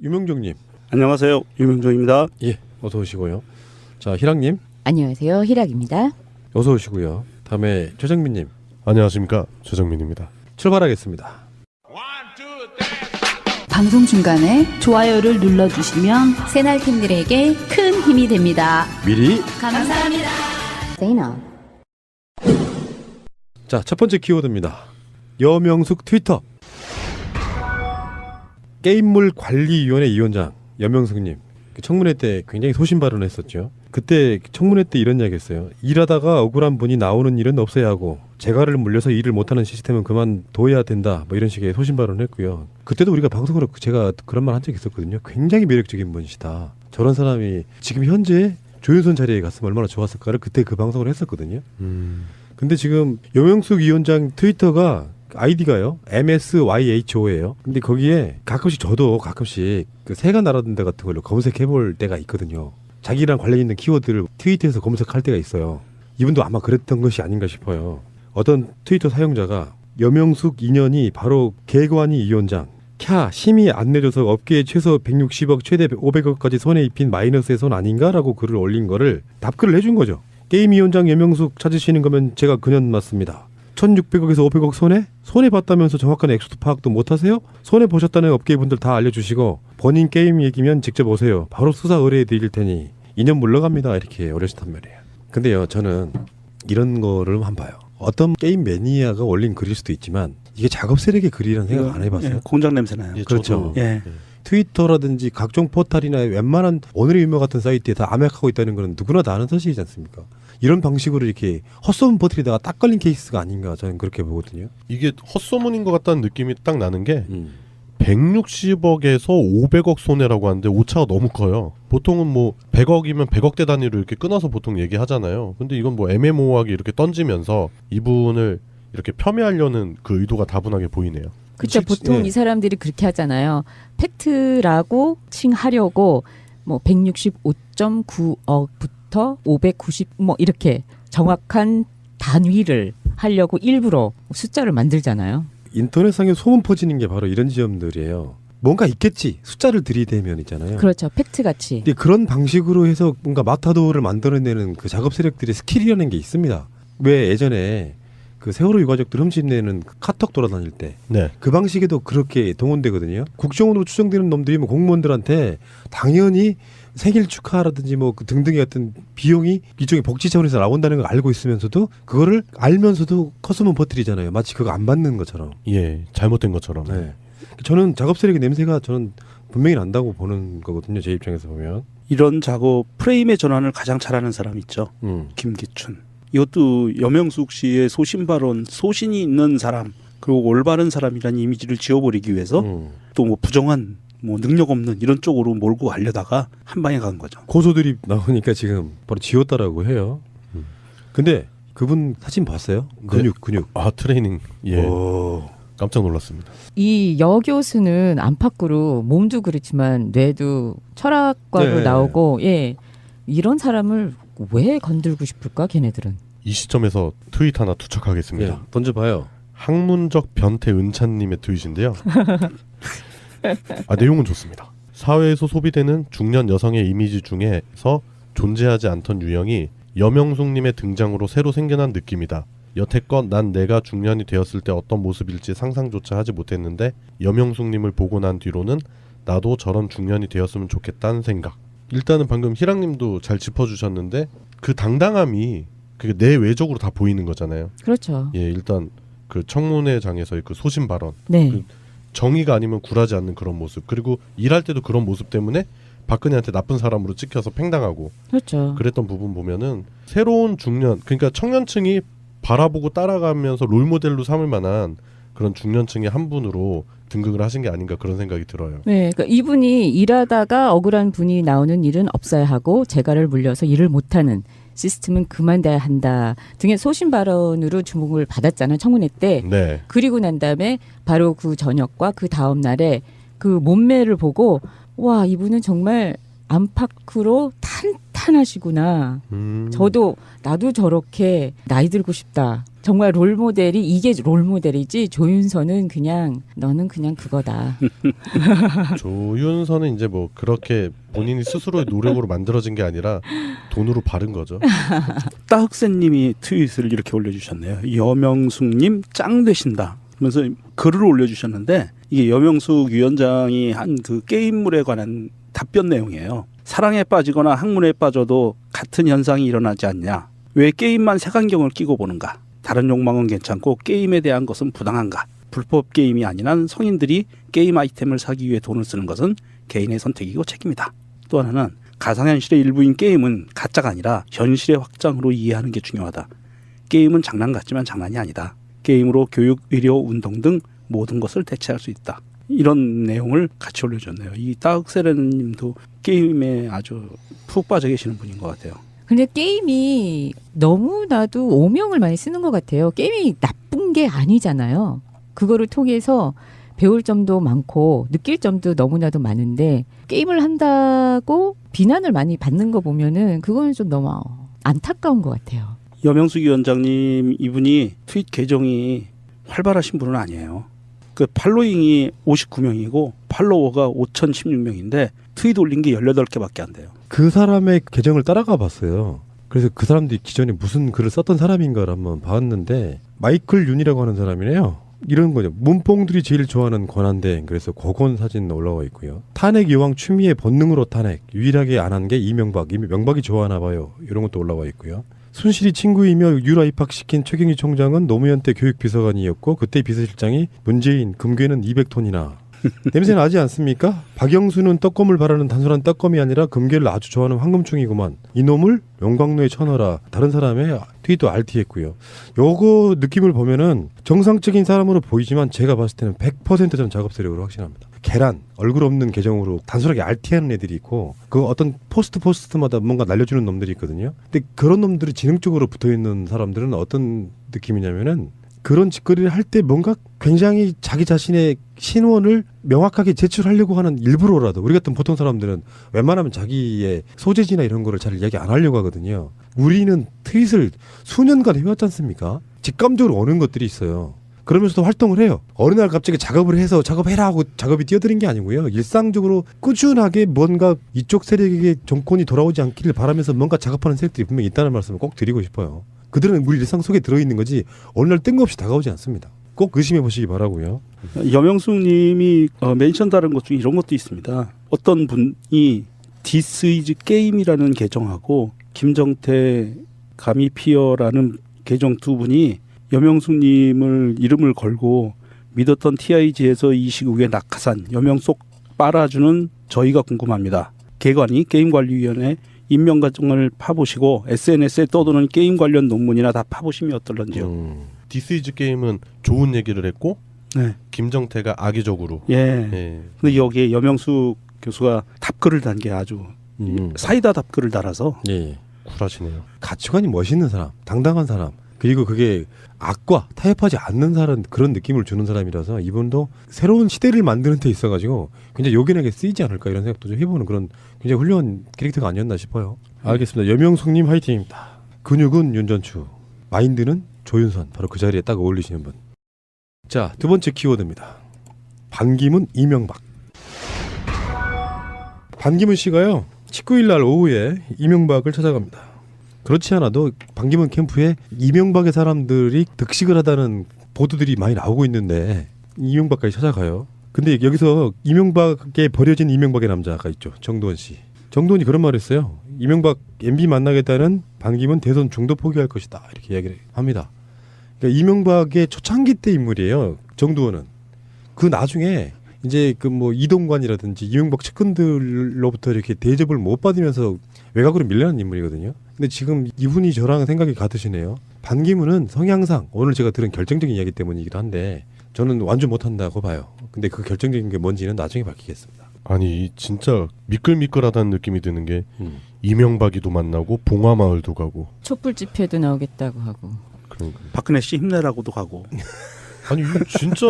유명종님. 안녕하세요. 유명종입니다. 예, 어서 오시고요. 자, 희락님. 안녕하세요. 희락입니다. 어서 오시고요. 다음에 최정민님. 안녕하십니까, 최정민입니다. 출발하겠습니다. 방송 중간에 좋아요를 눌러주시면 새날팀들에게 큰 힘이 됩니다. 미리. 감사합니다. 세이나. 자, 첫 번째 키워드입니다. 여명숙 트위터. 게임물 관리위원회 위원장 여명숙님. 청문회 때 굉장히 소신 발언했었죠. 그때 청문회 때 이런 이야기 했어요. 일하다가 억울한 분이 나오는 일은 없어야 하고 재갈을 물려서 일을 못하는 시스템은 그만둬야 된다. 뭐 이런 식의 소신 발언을 했고요. 그때도 우리가 방송으로 제가 그런 말 한 적이 있었거든요. 굉장히 매력적인 분이시다. 저런 사람이 지금 현재 조윤선 자리에 갔으면 얼마나 좋았을까를 그때 그 방송을 했었거든요. 근데 지금 여명숙 위원장 트위터가 아이디가요 MSYHO예요. 근데 거기에 가끔씩 저도 가끔씩 그 새가 날아든 데 같은 걸로 검색해볼 때가 있거든요. 자기랑 관련 있는 키워드를 트위터에서 검색할 때가 있어요. 이분도 아마 그랬던 것이 아닌가 싶어요. 어떤 트위터 사용자가 여명숙 인연이 바로 개관이 위원장 캬 심의 안 내줘서 업계에 최소 160억 최대 500억까지 손에 입힌 마이너스의 손 아닌가라고 글을 올린 거를 답글을 해준 거죠. 게임위원장 여명숙 찾으시는 거면 제가 그년 맞습니다. 1600억에서 500억 손해봤다면서 정확한 액수 파악도 못하세요? 손해보셨다는 업계분들 다 알려주시고 본인 게임 얘기면 직접 오세요. 바로 수사 의뢰해드릴 테니 2년 물러갑니다. 이렇게 어려셨단 말이에요. 근데요, 저는 이런 거를 한번 봐요. 어떤 게임 매니아가 올린 글일 수도 있지만 이게 작업 세력의 글이라는 생각 안 해봤어요? 예, 공장 냄새 나요. 예, 그렇죠. 예. 트위터라든지 각종 포털이나 웬만한 오늘의 유머 같은 사이트에 다 암약하고 있다는 건 누구나 다 아는 사실이지 않습니까? 이런 방식으로 이렇게 헛소문 퍼뜨리다가 딱 걸린 케이스가 아닌가 저는 그렇게 보거든요. 이게 헛소문인 것 같다는 느낌이 딱 나는 게 160억에서 500억 손해라고 하는데 오차가 너무 커요. 보통은 뭐 100억이면 100억대 단위로 이렇게 끊어서 보통 얘기하잖아요. 근데 이건 뭐 애매모호하게 이렇게 던지면서 이분을 이렇게 겸해하려는 그 의도가 다분하게 보이네요. 그렇죠. 보통 예. 이 사람들이 그렇게 하잖아요. 팩트라고 칭하려고 뭐 165.9억부터 590 뭐 이렇게 정확한 단위를 하려고 일부러 숫자를 만들잖아요. 인터넷상에 소문 퍼지는 게 바로 이런 지점들이에요. 뭔가 있겠지. 숫자를 들이대면 있잖아요. 그렇죠. 팩트 같이. 근데 그런 방식으로 해서 뭔가 마타도를 만들어내는 그 작업 세력들의 스킬이라는 게 있습니다. 왜 예전에 그 세월호 유가족들 흠집내는 카톡 돌아다닐 때 네. 그 방식에도 그렇게 동원되거든요. 국정원으로 추정되는 놈들이 뭐 공무원들한테 당연히 생일 축하라든지 뭐 그 등등의 어떤 비용이 이쪽에 복지 차원에서 나온다는 걸 알고 있으면서도 그거를 알면서도 컷소문 퍼뜨리잖아요. 마치 그거 안 받는 것처럼. 예, 잘못된 것처럼. 네. 저는 작업 세력의 냄새가 저는 분명히 난다고 보는 거거든요. 제 입장에서 보면. 이런 작업 프레임의 전환을 가장 잘하는 사람 있죠. 김기춘. 이것도 여명숙 씨의 소신 발언, 소신이 있는 사람 그리고 올바른 사람이라는 이미지를 지워버리기 위해서 또 뭐 부정한 뭐 능력 없는 이런 쪽으로 몰고 가려다가 한 방에 간 거죠. 고소들이 나오니까 지금 바로 지웠다라고 해요. 근데 그분 사진 봤어요? 근육. 아, 트레이닝. 예. 오. 깜짝 놀랐습니다. 이 여 교수는 안팎으로 몸도 그렇지만 뇌도 철학과로 네. 나오고 예 이런 사람을 왜 건들고 싶을까 걔네들은. 이 시점에서 트윗 하나 투척하겠습니다. 예, 던져봐요. 학문적 변태 은찬님의 트윗인데요. 내용은 좋습니다. 사회에서 소비되는 중년 여성의 이미지 중에서 존재하지 않던 유형이 여명숙님의 등장으로 새로 생겨난 느낌이다. 여태껏 난 내가 중년이 되었을 때 어떤 모습일지 상상조차 하지 못했는데 여명숙님을 보고 난 뒤로는 나도 저런 중년이 되었으면 좋겠다는 생각. 일단은 방금 희랑님도 잘 짚어주셨는데 그 당당함이 그게 내외적으로 다 보이는 거잖아요. 그렇죠. 예, 일단 그 청문회장에서의 그 소신 발언, 네. 정의가 아니면 굴하지 않는 그런 모습, 그리고 일할 때도 그런 모습 때문에 박근혜한테 나쁜 사람으로 찍혀서 팽당하고 그렇죠. 그랬던 부분 보면은 새로운 중년, 그러니까 청년층이 바라보고 따라가면서 롤모델로 삼을 만한 그런 중년층의 한 분으로 등극을 하신 게 아닌가 그런 생각이 들어요. 네, 그러니까 이분이 일하다가 억울한 분이 나오는 일은 없어야 하고 재갈을 물려서 일을 못하는 시스템은 그만둬야 한다 등의 소신 발언으로 주목을 받았잖아요. 청문회 때. 네. 그리고 난 다음에 바로 그 저녁과 그 다음 날에 그 몸매를 보고 와 이분은 정말 안팎으로 탄탄하시구나. 나도 저렇게 나이 들고 싶다. 정말 롤모델이 이게 롤모델이지 조윤선은 그냥 너는 그냥 그거다. 조윤선은 이제 뭐 그렇게 본인이 스스로의 노력으로 만들어진 게 아니라 돈으로 바른 거죠. 따흑새님이 트윗을 이렇게 올려주셨네요. 여명숙님 짱 되신다. 그러면서 글을 올려주셨는데 이게 여명숙 위원장이 한 그 게임물에 관한 답변 내용이에요. 사랑에 빠지거나 학문에 빠져도 같은 현상이 일어나지 않냐. 왜 게임만 색안경을 끼고 보는가. 다른 욕망은 괜찮고 게임에 대한 것은 부당한가. 불법 게임이 아닌 한 성인들이 게임 아이템을 사기 위해 돈을 쓰는 것은 개인의 선택이고 책임이다. 또 하나는 가상현실의 일부인 게임은 가짜가 아니라 현실의 확장으로 이해하는 게 중요하다. 게임은 장난 같지만 장난이 아니다. 게임으로 교육, 의료, 운동 등 모든 것을 대체할 수 있다. 이런 내용을 같이 올려줬네요. 이 따흑세렌님도 게임에 아주 푹 빠져 계시는 분인 것 같아요. 근데 게임이 너무나도 오명을 많이 쓰는 것 같아요. 게임이 나쁜 게 아니잖아요. 그거를 통해서 배울 점도 많고 느낄 점도 너무나도 많은데 게임을 한다고 비난을 많이 받는 거 보면은 그거는 좀 너무 안타까운 것 같아요. 여명숙 위원장님 이분이 트윗 계정이 활발하신 분은 아니에요. 그 팔로잉이 59명이고 팔로워가 5,016명인데 트윗 올린 게 18개밖에 안 돼요. 그 사람의 계정을 따라가 봤어요. 그래서 그 사람들이 기존에 무슨 글을 썼던 사람인가를 한번 봤는데 마이클 윤이라고 하는 사람이래요. 이런 거죠. 문뽕들이 제일 좋아하는 권한대행. 그래서 고건 사진 올라와 있고요. 탄핵 여왕 추미애 본능으로 탄핵. 유일하게 안 한 게 이명박. 명박이 좋아하나 봐요. 이런 것도 올라와 있고요. 순실이 친구이며 유라 입학시킨 최경희 총장은 노무현 때 교육비서관이었고 그때 비서실장이 문재인 금괴는 200톤이나. 냄새 나지 않습니까? 박영수는 떡검을 바라는 단순한 떡검이 아니라 금괴를 아주 좋아하는 황금충이구만. 이놈을 용광로에 쳐넣어라. 다른 사람의 트윗도 RT했고요. 요거 느낌을 보면은 정상적인 사람으로 보이지만 제가 봤을 때는 100% 저는 작업 세력으로 확신합니다. 계란, 얼굴 없는 계정으로 단순하게 RT하는 애들이 있고 그 어떤 포스트마다 뭔가 날려주는 놈들이 있거든요. 근데 그런 놈들이 지능적으로 붙어있는 사람들은 어떤 느낌이냐면은 그런 짓거리를 할 때 뭔가 굉장히 자기 자신의 신원을 명확하게 제출하려고 하는 일부러라도 우리 같은 보통 사람들은 웬만하면 자기의 소재지나 이런 거를 잘 이야기 안 하려고 하거든요. 우리는 트윗을 수년간 해왔지 않습니까? 직감적으로 오는 것들이 있어요. 그러면서도 활동을 해요. 어느 날 갑자기 작업을 해서 작업해라 하고 작업이 뛰어드는 게 아니고요. 일상적으로 꾸준하게 뭔가 이쪽 세력에게 정권이 돌아오지 않기를 바라면서 뭔가 작업하는 세력들이 분명히 있다는 말씀을 꼭 드리고 싶어요. 그들은 우리 일상 속에 들어있는 거지 어느 날 뜬금없이 다가오지 않습니다. 꼭 의심해 보시기 바라고요. 여명숙 님이 멘션 다른 것 중에 이런 것도 있습니다. 어떤 분이 This is 게임이라는 계정하고 김정태 가미피어라는 계정 두 분이 여명숙 님을 이름을 걸고 믿었던 TIG에서 이 시국에 낙하산 여명숙 빨아주는 저희가 궁금합니다. 개관이 게임관리위원회 임명 과정을 파보시고 SNS에 떠도는 게임 관련 논문이나 다 파보시면 어떨런지요. This is 게임은 좋은 얘기를 했고 네. 김정태가 악의적으로. 예. 근데 여기에 여명숙 교수가 답글을 단 게 아주 사이다 답글을 달아서 예. 쿨하시네요. 가치관이 멋있는 사람, 당당한 사람, 그리고 그게 악과 타협하지 않는 사람 그런 느낌을 주는 사람이라서 이분도 새로운 시대를 만드는 데 있어가지고 굉장히 요긴하게 쓰이지 않을까 이런 생각도 좀 해보는 그런 굉장히 훌륭한 캐릭터가 아니었나 싶어요. 알겠습니다. 여명숙님 화이팅입니다. 근육은 윤전추, 마인드는 조윤선. 바로 그 자리에 딱 어울리시는 분. 자, 두 번째 키워드입니다. 반기문 이명박. 반기문 씨가요 19일 날 오후에 이명박을 찾아갑니다. 그렇지 않아도 반기문 캠프에 이명박의 사람들이 득식을 하다는 보도들이 많이 나오고 있는데 이명박까지 찾아가요. 근데 여기서 이명박에 버려진 이명박의 남자가 있죠. 정두원 씨. 정두원이 그런 말을 했어요. 이명박 MB 만나겠다는 반기문 대선 중도 포기할 것이다. 이렇게 이야기를 합니다. 그러니까 이명박의 초창기 때 인물이에요. 정두원은. 그 나중에 이제 그 뭐 이동관이라든지 이명박 측근들로부터 이렇게 대접을 못 받으면서 외곽으로 밀려난 인물이거든요. 근데 지금 이분이 저랑 생각이 같으시네요. 반기문은 성향상 오늘 제가 들은 결정적인 이야기 때문이기도 한데 저는 완전 못한다고 봐요. 근데 그 결정적인 게 뭔지는 나중에 밝히겠습니다. 아니 진짜 미끌미끌하다는 느낌이 드는 게 이명박이도 만나고 봉화마을도 가고 촛불 집회도 나오겠다고 하고. 그러니까. 박근혜 씨 힘내라고도 가고. 아니 이거 진짜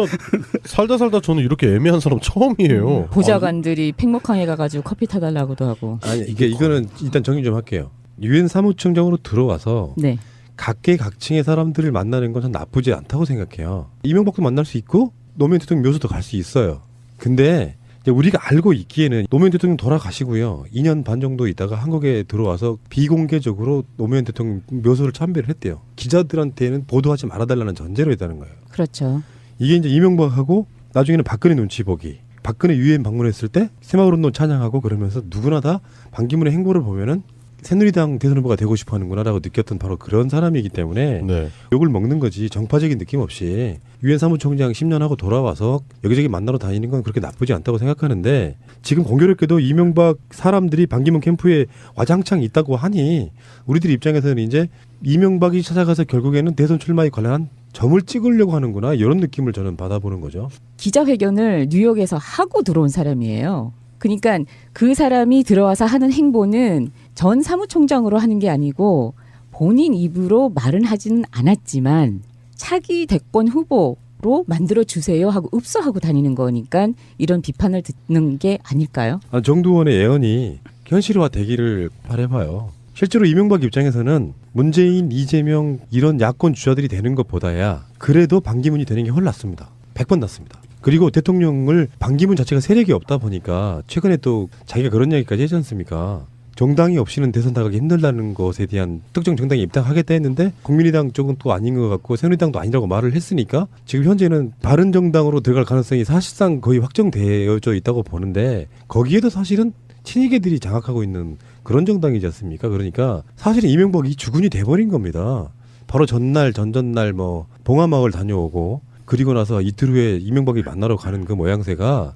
살다 저는 이렇게 애매한 사람 처음이에요. 보좌관들이 팽목항에 가가지고 커피 타달라고도 하고. 아니 이거는 일단 정리 좀 할게요. 유엔 사무총장으로 들어와서 네. 각계각층의 사람들을 만나는 건 전 나쁘지 않다고 생각해요. 이명박도 만날 수 있고 노무현 대통령 묘소도 갈 수 있어요. 근데 이제 우리가 알고 있기에는 노무현 대통령 돌아가시고요. 2년 반 정도 있다가 한국에 들어와서 비공개적으로 노무현 대통령 묘소를 참배를 했대요. 기자들한테는 보도하지 말아달라는 전제로 했다는 거예요. 그렇죠. 이게 이제 이명박하고 나중에는 박근혜 눈치 보기. 박근혜 유엔 방문했을 때 새마을운동 찬양하고 그러면서 누구나 다 반기문의 행보를 보면은 새누리당 대선 후보가 되고 싶어하는구나라고 느꼈던 바로 그런 사람이기 때문에 네. 욕을 먹는 거지 정파적인 느낌 없이 유엔 사무총장 10년 하고 돌아와서 여기저기 만나러 다니는 건 그렇게 나쁘지 않다고 생각하는데 지금 공교롭게도 이명박 사람들이 반기문 캠프에 와장창 있다고 하니 우리들 입장에서는 이제 이명박이 찾아가서 결국에는 대선 출마에 관련한 점을 찍으려고 하는구나 이런 느낌을 저는 받아보는 거죠. 기자회견을 뉴욕에서 하고 들어온 사람이에요. 그러니까 그 사람이 들어와서 하는 행보는 전 사무총장으로 하는 게 아니고 본인 입으로 말은 하지는 않았지만 차기 대권 후보로 만들어 주세요 하고 읍소하고 다니는 거니까 이런 비판을 듣는 게 아닐까요? 정두원의 예언이 현실화 되기를 바라봐요. 실제로 이명박 입장에서는 문재인, 이재명 이런 야권 주자들이 되는 것보다야 그래도 반기문이 되는 게 훨 낫습니다. 100번 낫습니다. 그리고 대통령을 반기문 자체가 세력이 없다 보니까 최근에 또 자기가 그런 얘기까지 했지 않습니까? 정당이 없이는 대선 나가기 힘들다는 것에 대한 특정 정당에 입당하겠다 했는데 국민의당 쪽은 또 아닌 것 같고 새누리당도 아니라고 말을 했으니까 지금 현재는 바른정당으로 들어갈 가능성이 사실상 거의 확정되어져 있다고 보는데 거기에도 사실은 친이계들이 장악하고 있는 그런 정당이지 않습니까? 그러니까 사실은 이명박이 주군이 돼버린 겁니다. 바로 전날 전전날 뭐 봉화마을 다녀오고 그리고 나서 이틀 후에 이명박이 만나러 가는 그 모양새가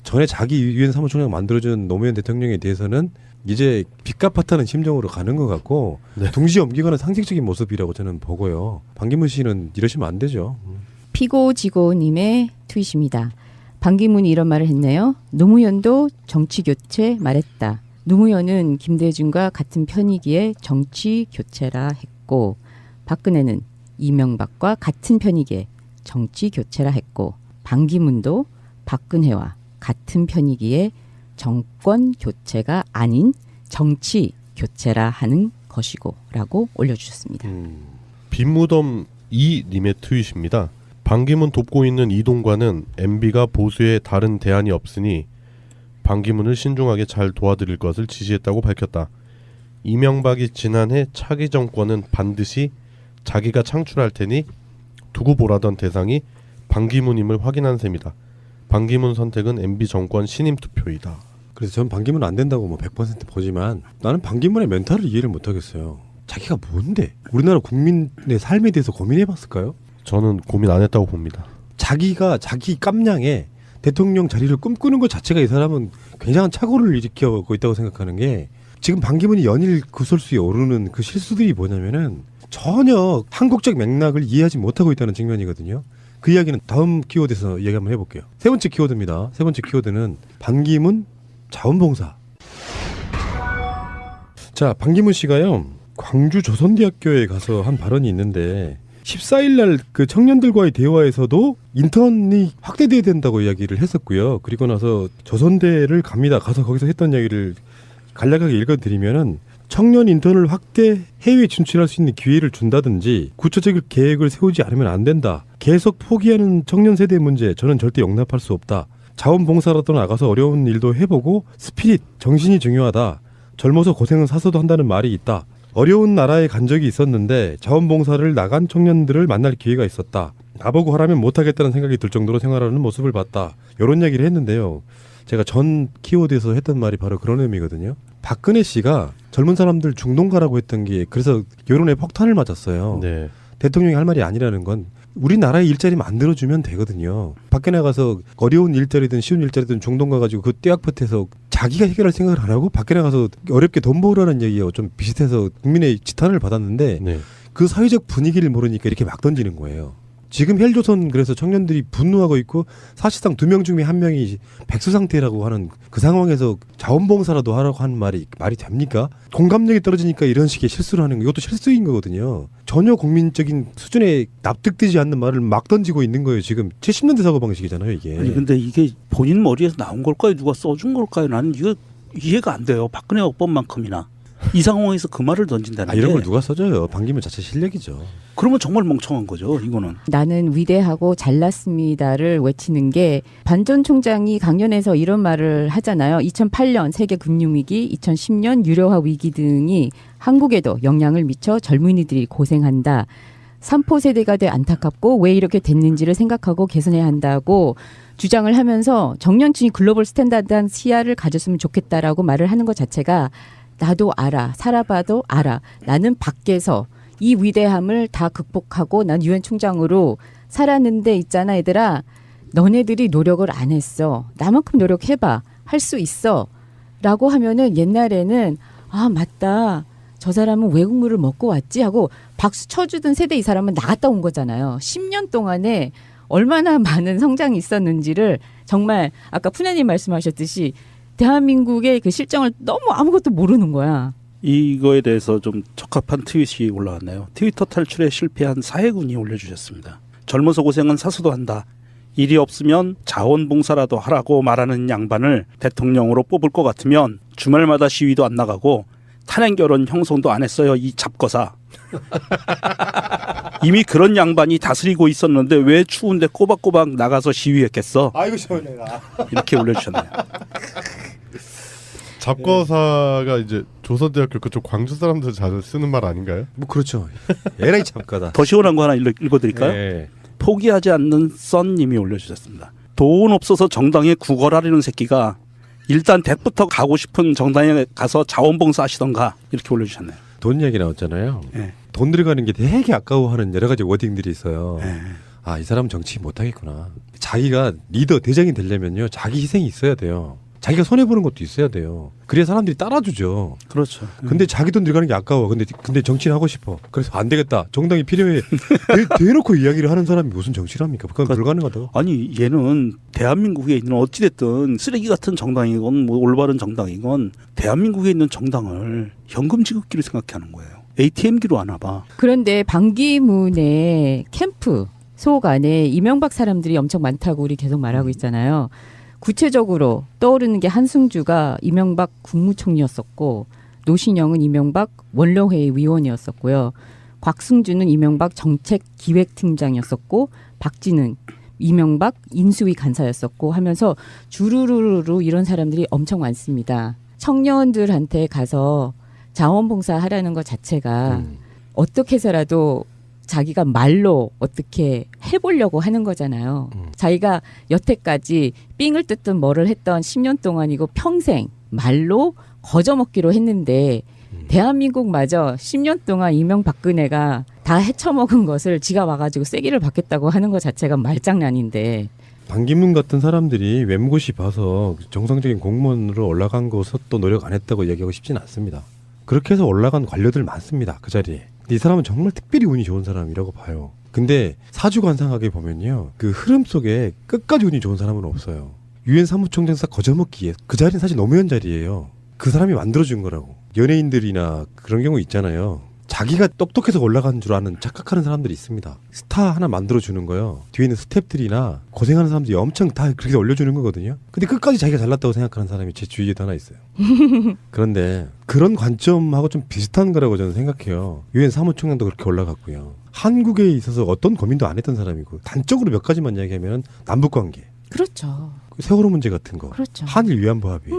전에 자기 유엔 사무총장 만들어준 노무현 대통령에 대해서는 이제 빚갚았다는 심정으로 가는 것 같고 네. 둥지 옮기거나 상징적인 모습이라고 저는 보고요. 반기문 씨는 이러시면 안 되죠. 피고지고님의 트윗입니다. 반기문이 이런 말을 했네요. 노무현도 정치 교체 말했다. 노무현은 김대중과 같은 편이기에 정치 교체라 했고 박근혜는 이명박과 같은 편이기에 정치 교체라 했고 반기문도 박근혜와 같은 편이기에 정권 교체가 아닌 정치 교체라 하는 것이고 라고 올려주셨습니다. 빈무덤 2님의 트윗입니다. 반기문 돕고 있는 이동관은 MB가 보수에 다른 대안이 없으니 반기문을 신중하게 잘 도와드릴 것을 지시했다고 밝혔다. 이명박이 지난해 차기 정권은 반드시 자기가 창출할 테니 두고 보라던 대상이 반기문임을 확인한 셈이다. 반기문 선택은 MB 정권 신임 투표이다. 그래서 전 반기문 안 된다고 뭐 100% 보지만 나는 반기문의 멘탈을 이해를 못하겠어요. 자기가 뭔데? 우리나라 국민의 삶에 대해서 고민해봤을까요? 저는 고민 안 했다고 봅니다. 자기가 자기 깜냥에 대통령 자리를 꿈꾸는 것 자체가 이 사람은 굉장한 착오를 일으키고 있다고 생각하는 게 지금 반기문이 연일 구설수에 오르는 그 실수들이 뭐냐면은 전혀 한국적 맥락을 이해하지 못하고 있다는 측면이거든요. 그 이야기는 다음 키워드에서 이야기 한번 해볼게요. 세 번째 키워드입니다. 세 번째 키워드는 반기문 자원봉사. 자, 반기문 씨가요. 광주 조선대학교에 가서 한 발언이 있는데 14일 날 그 청년들과의 대화에서도 인턴이 확대돼야 된다고 이야기를 했었고요. 그리고 나서 조선대를 갑니다. 가서 거기서 했던 이야기를 간략하게 읽어드리면은 청년 인턴을 확대 해외 진출할 수 있는 기회를 준다든지 구체적인 계획을 세우지 않으면 안 된다. 계속 포기하는 청년 세대 문제 저는 절대 용납할 수 없다. 자원봉사라도 나가서 어려운 일도 해보고 스피릿, 정신이 중요하다. 젊어서 고생은 사서도 한다는 말이 있다. 어려운 나라에 간 적이 있었는데 자원봉사를 나간 청년들을 만날 기회가 있었다. 나보고 하라면 못하겠다는 생각이 들 정도로 생활하는 모습을 봤다. 이런 얘기를 했는데요. 제가 전 키워드에서 했던 말이 바로 그런 의미거든요. 박근혜 씨가 젊은 사람들 중동가라고 했던 게 그래서 여론에 폭탄을 맞았어요. 네. 대통령이 할 말이 아니라는 건 우리나라의 일자리 만들어주면 되거든요. 밖에 나가서 어려운 일자리든 쉬운 일자리든 중동 가가지고 그 떼약볕에서 자기가 해결할 생각을 안 하고 밖에 나가서 어렵게 돈 모으라는 얘기가 좀 비슷해서 국민의 지탄을 받았는데 네. 그 사회적 분위기를 모르니까 이렇게 막 던지는 거예요. 지금 헬조선 그래서 청년들이 분노하고 있고 사실상 2명 중에 1명이 백수 상태라고 하는 그 상황에서 자원봉사라도 하라고 하는 말이 됩니까? 공감력이 떨어지니까 이런 식의 실수를 하는 거 이것도 실수인 거거든요. 전혀 국민적인 수준에 납득되지 않는 말을 막 던지고 있는 거예요. 지금 70년대 사고방식이잖아요 이게. 아니 근데 이게 본인 머리에서 나온 걸까요? 누가 써준 걸까요? 나는 이거 이해가 안 돼요. 박근혜 억법만큼이나. 이 상황에서 그 말을 던진다는 이런 게 걸 누가 써줘요? 반기문 자체 실력이죠. 그러면 정말 멍청한 거죠. 이거는. 나는 위대하고 잘났습니다를 외치는 게 반 전 총장이 강연에서 이런 말을 하잖아요. 2008년 세계 금융위기, 2010년 유료화 위기 등이 한국에도 영향을 미쳐 젊은이들이 고생한다. 3포 세대가 돼 안타깝고 왜 이렇게 됐는지를 생각하고 개선해야 한다고 주장을 하면서 정년층이 글로벌 스탠다드한 시야를 가졌으면 좋겠다라고 말을 하는 것 자체가 나도 알아. 살아봐도 알아. 나는 밖에서 이 위대함을 다 극복하고 난 유엔 총장으로 살았는데 있잖아 얘들아. 너네들이 노력을 안 했어. 나만큼 노력해봐. 할 수 있어. 라고 하면은 옛날에는 아 맞다. 저 사람은 외국물을 먹고 왔지 하고 박수 쳐주던 세대 이 사람은 나갔다 온 거잖아요. 10년 동안에 얼마나 많은 성장이 있었는지를 정말 아까 푸나님 말씀하셨듯이 대한민국의 그 실정을 너무 아무것도 모르는 거야. 이거에 대해서 좀 적합한 트윗이 올라왔네요. 트위터 탈출에 실패한 사회군이 올려주셨습니다. 젊어서 고생은 사수도 한다. 일이 없으면 자원봉사라도 하라고 말하는 양반을 대통령으로 뽑을 것 같으면 주말마다 시위도 안 나가고 탄핵결혼 형성도 안 했어요. 이 잡거사. 이미 그런 양반이 다스리고 있었는데 왜 추운데 꼬박꼬박 나가서 시위했겠어. 아이고 시원해라. 이렇게 올려주셨네요. 잡거사가 이제 조선대학교 그쪽 광주 사람들 잘 쓰는 말 아닌가요? 뭐 그렇죠. 에라이 잡가다. 더 시원한 거 하나 읽어드릴까요? 네. 포기하지 않는 썬님이 올려주셨습니다. 돈 없어서 정당에 구걸하려는 새끼가 일단 댁부터 가고 싶은 정당에 가서 자원봉사 하시던가 이렇게 올려주셨네요. 돈 얘기 나왔잖아요. 네. 돈 들어가는 게 되게 아까워하는 여러 가지 워딩들이 있어요. 네. 아, 이 사람은 정치 못하겠구나. 자기가 리더, 대장이 되려면요. 자기 희생이 있어야 돼요. 자기가 손해보는 것도 있어야 돼요. 그래야 사람들이 따라주죠. 그렇죠. 근데 자기 돈 들어가는 게 아까워. 근데 정치를 하고 싶어. 그래서 안 되겠다. 정당이 필요해. 대놓고 이야기를 하는 사람이 무슨 정치를 합니까? 그건 불가능하다고. 아니 얘는 대한민국에 있는 어찌됐든 쓰레기 같은 정당이건 뭐 올바른 정당이건 대한민국에 있는 정당을 현금 지급기로 생각하는 거예요. ATM기로 안 와봐. 그런데 반기문의 캠프 속 안에 이명박 사람들이 엄청 많다고 우리 계속 말하고 있잖아요. 구체적으로 떠오르는 게 한승주가 이명박 국무총리였었고 노신영은 이명박 원로회의 위원이었었고요. 곽승주는 이명박 정책기획팀장이었었고 박진은 이명박 인수위 간사였었고 하면서 주르르르 이런 사람들이 엄청 많습니다. 청년들한테 가서 자원봉사 하라는 것 자체가 어떻게 해서라도 자기가 말로 어떻게 해보려고 하는 거잖아요. 자기가 여태까지 삥을 뜯든 뭐를 했던 10년 동안이고 평생 말로 거저먹기로 했는데 대한민국마저 10년 동안 이명박근혜가 다 헤쳐먹은 것을 지가 와가지고 세기를 받겠다고 하는 것 자체가 말장난인데 반기문 같은 사람들이 웸고시 봐서 정상적인 공무원으로 올라간 것을 또 노력 안 했다고 얘기하고 싶지는 않습니다. 그렇게 해서 올라간 관료들 많습니다. 그 자리에. 근데 이 사람은 정말 특별히 운이 좋은 사람이라고 봐요. 근데 사주관상하게 보면요. 그 흐름 속에 끝까지 운이 좋은 사람은 없어요. 유엔 사무총장사 거저먹기에 그 자리는 사실 노무현 자리예요. 그 사람이 만들어준 거라고. 연예인들이나 그런 경우 있잖아요. 자기가 똑똑해서 올라간 줄 아는 착각하는 사람들이 있습니다. 스타 하나 만들어주는 거요. 뒤에 있는 스태프들이나 고생하는 사람들이 엄청 다 그렇게 올려주는 거거든요. 근데 끝까지 자기가 잘났다고 생각하는 사람이 제 주위에도 하나 있어요. 그런데 그런 관점하고 좀 비슷한 거라고 저는 생각해요. 유엔 사무총장도 그렇게 올라갔고요. 한국에 있어서 어떤 고민도 안 했던 사람이고 단적으로 몇 가지만 이야기하면 남북관계. 그렇죠. 세월호 문제 같은 거. 그렇죠. 한일 위안부합의.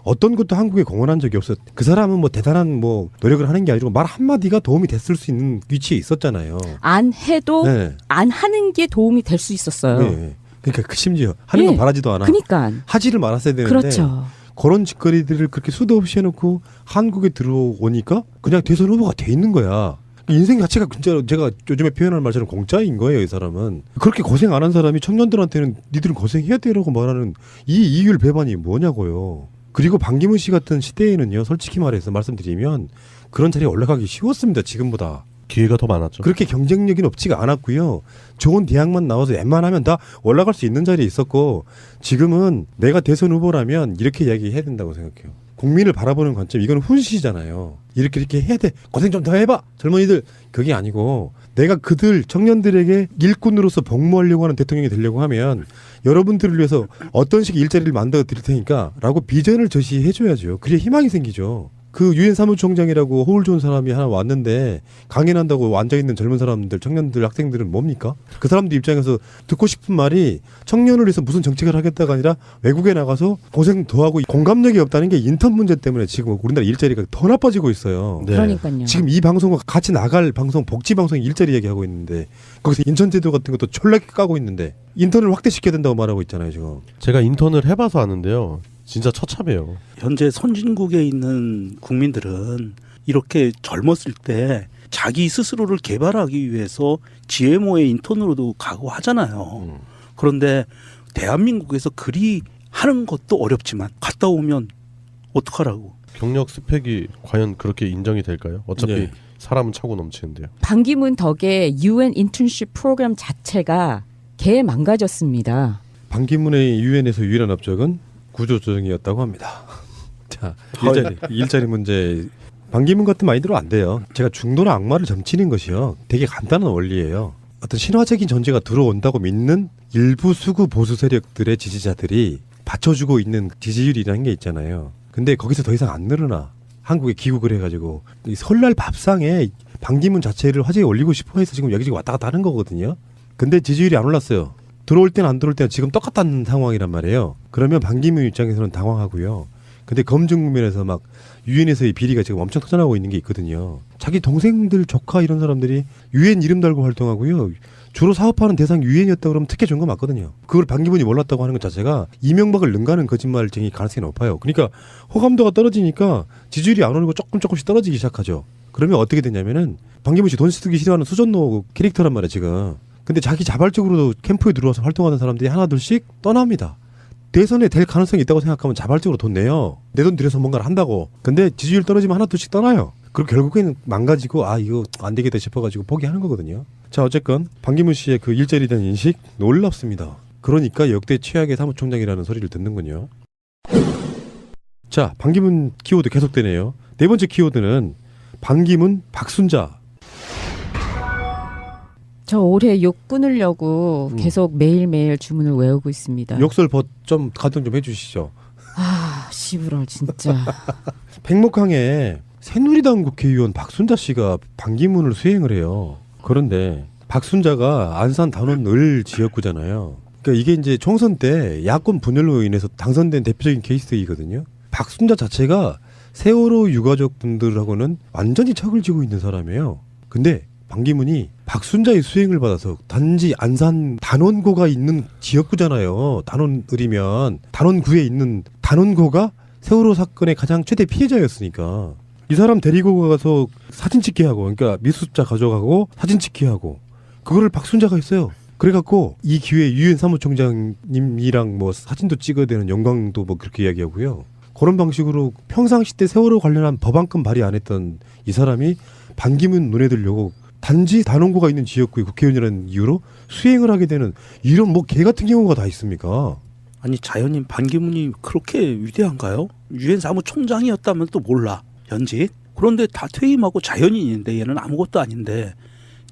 어떤 것도 한국에 공헌한 적이 없어. 그 사람은 뭐 대단한 뭐 노력을 하는 게 아니고 말 한마디가 도움이 됐을 수 있는 위치에 있었잖아요. 안 해도 네. 안 하는 게 도움이 될 수 있었어요. 네. 그러니까 그 심지어 하는 건 예. 바라지도 않아. 그러니까 하지를 말았어야 되는데 그렇죠. 그런 짓거리들을 그렇게 수도 없이 해놓고 한국에 들어오니까 그냥 대선 후보가 돼 있는 거야. 인생 자체가 진짜 제가 요즘에 표현할 말처럼 공짜인 거예요. 이 사람은. 그렇게 고생 안 한 사람이 청년들한테는 니들은 고생해야 되라고 말하는 이 이율 배반이 뭐냐고요. 그리고 반기문 씨 같은 시대에는요. 솔직히 말해서 말씀드리면 그런 자리에 올라가기 쉬웠습니다. 지금보다. 기회가 더 많았죠. 그렇게 경쟁력이 높지가 않았고요. 좋은 대학만 나와서 웬만하면 다 올라갈 수 있는 자리에 있었고 지금은 내가 대선 후보라면 이렇게 이야기해야 된다고 생각해요. 국민을 바라보는 관점 이건 훈시잖아요. 이렇게 해야 돼. 고생 좀 더 해봐. 젊은이들. 그게 아니고 내가 그들 청년들에게 일꾼으로서 복무하려고 하는 대통령이 되려고 하면 여러분들을 위해서 어떤 식의 일자리를 만들어 드릴 테니까 라고 비전을 제시해 줘야죠. 그래야 희망이 생기죠. 그 유엔 사무총장이라고 호울 좋은 사람이 하나 왔는데 강연한다고 앉아있는 젊은 사람들, 청년들, 학생들은 뭡니까? 그 사람들 입장에서 듣고 싶은 말이 청년을 위해서 무슨 정책을 하겠다가 아니라 외국에 나가서 고생 더 하고 공감력이 없다는 게 인턴 문제 때문에 지금 우리나라 일자리가 더 나빠지고 있어요. 네. 그러니까요. 지금 이 방송과 같이 나갈 방송, 복지 방송 일자리 얘기하고 있는데 거기서 인턴 제도 같은 것도 졸라게 까고 있는데 인턴을 확대시켜야 된다고 말하고 있잖아요, 지금. 제가 인턴을 해봐서 아는데요. 진짜 처참해요. 현재 선진국에 있는 국민들은 이렇게 젊었을 때 자기 스스로를 개발하기 위해서 GMO의 인턴으로도 가고 하잖아요. 그런데 대한민국에서 그리 하는 것도 어렵지만 갔다 오면 어떡하라고. 경력 스펙이 과연 그렇게 인정이 될까요? 어차피 네. 사람은 차고 넘치는데요. 반기문 덕에 UN 인턴십 프로그램 자체가 개 망가졌습니다. 반기문의 유엔에서 유일한 업적은 구조조정이었다고 합니다. 자, 일자리 문제. 반기문 같은 마인드로 안 돼요. 제가 중도나 악마를 점치는 것이요. 되게 간단한 원리예요. 어떤 신화적인 전제가 들어온다고 믿는 일부 수구 보수 세력들의 지지자들이 받쳐주고 있는 지지율이라는 게 있잖아요. 근데 거기서 더 이상 안 늘어나. 한국에 귀국을 해가지고 이 설날 밥상에 반기문 자체를 화제에 올리고 싶어 해서 지금 여기저기 왔다 갔다 하는 거거든요. 근데 지지율이 안 올랐어요. 들어올 때는 안 들어올 때는 지금 똑같다는 상황이란 말이에요. 그러면 반기문 입장에서는 당황하고요. 근데 검증 국면에서 막 유엔에서의 비리가 지금 엄청 터져나오고 있는 게 있거든요. 자기 동생들, 조카 이런 사람들이 유엔 이름 달고 활동하고요. 주로 사업하는 대상이 유엔이었다 그러면 특혜 준 거 맞거든요. 그걸 반기문이 몰랐다고 하는 것 자체가 이명박을 능가하는 거짓말쟁이 가능성이 높아요. 그러니까 호감도가 떨어지니까 지지율이 안 오르고 조금씩 떨어지기 시작하죠. 그러면 어떻게 되냐면은 반기문 씨 돈 쓰기 싫어하는 수전노 캐릭터란 말이에요, 지금. 근데 자기 자발적으로 캠프에 들어와서 활동하는 사람들이 하나둘씩 떠납니다. 대선에 될 가능성이 있다고 생각하면 자발적으로 돈 내요. 내 돈 들여서 뭔가를 한다고. 근데 지지율 떨어지면 하나둘씩 떠나요. 그리고 결국에는 망가지고 이거 안 되겠다 싶어가지고 포기하는 거거든요. 자, 어쨌건 반기문 씨의 그 일자리에 대한 인식 놀랍습니다. 그러니까 역대 최악의 사무총장이라는 소리를 듣는군요. 자, 반기문 키워드 계속되네요. 네 번째 키워드는 반기문 박순자. 저 올해 욕 끊으려고 계속 매일매일 주문을 외우고 있습니다. 욕설 좀 가동 좀 해주시죠. 시부럴 진짜. 백목항에 새누리당 국회의원 박순자 씨가 반기문을 수행을 해요. 그런데 박순자가 안산 단원 을 지역구잖아요. 그러니까 이게 이제 총선 때 야권 분열로 인해서 당선된 대표적인 케이스이거든요. 박순자 자체가 세월호 유가족 분들하고는 완전히 척을 지고 있는 사람이에요. 근데 반기문이 박순자의 수행을 받아서 단지 안산 단원고가 있는 지역구잖아요. 단원을이면 단원구에 있는 단원고가 세월호 사건의 가장 최대 피해자였으니까 이 사람 데리고 가서 사진 찍게 하고, 그러니까 미수습자 가져가고 사진 찍게 하고, 그거를 박순자가 했어요. 그래갖고 이 기회에 유엔 사무총장님이랑 뭐 사진도 찍어야 되는 영광도 뭐 그렇게 이야기하고요. 그런 방식으로 평상시 때 세월호 관련한 법안권 발의 안 했던 이 사람이 반기문 눈에 들려고 단지 단원고가 있는 지역구의 국회의원이라는 이유로 수행을 하게 되는 이런 뭐 개 같은 경우가 다 있습니까? 아니 자연인 반기문이 그렇게 위대한가요? 유엔 사무총장이었다면 또 몰라. 현직. 그런데 다 퇴임하고 자연인인데 얘는 아무것도 아닌데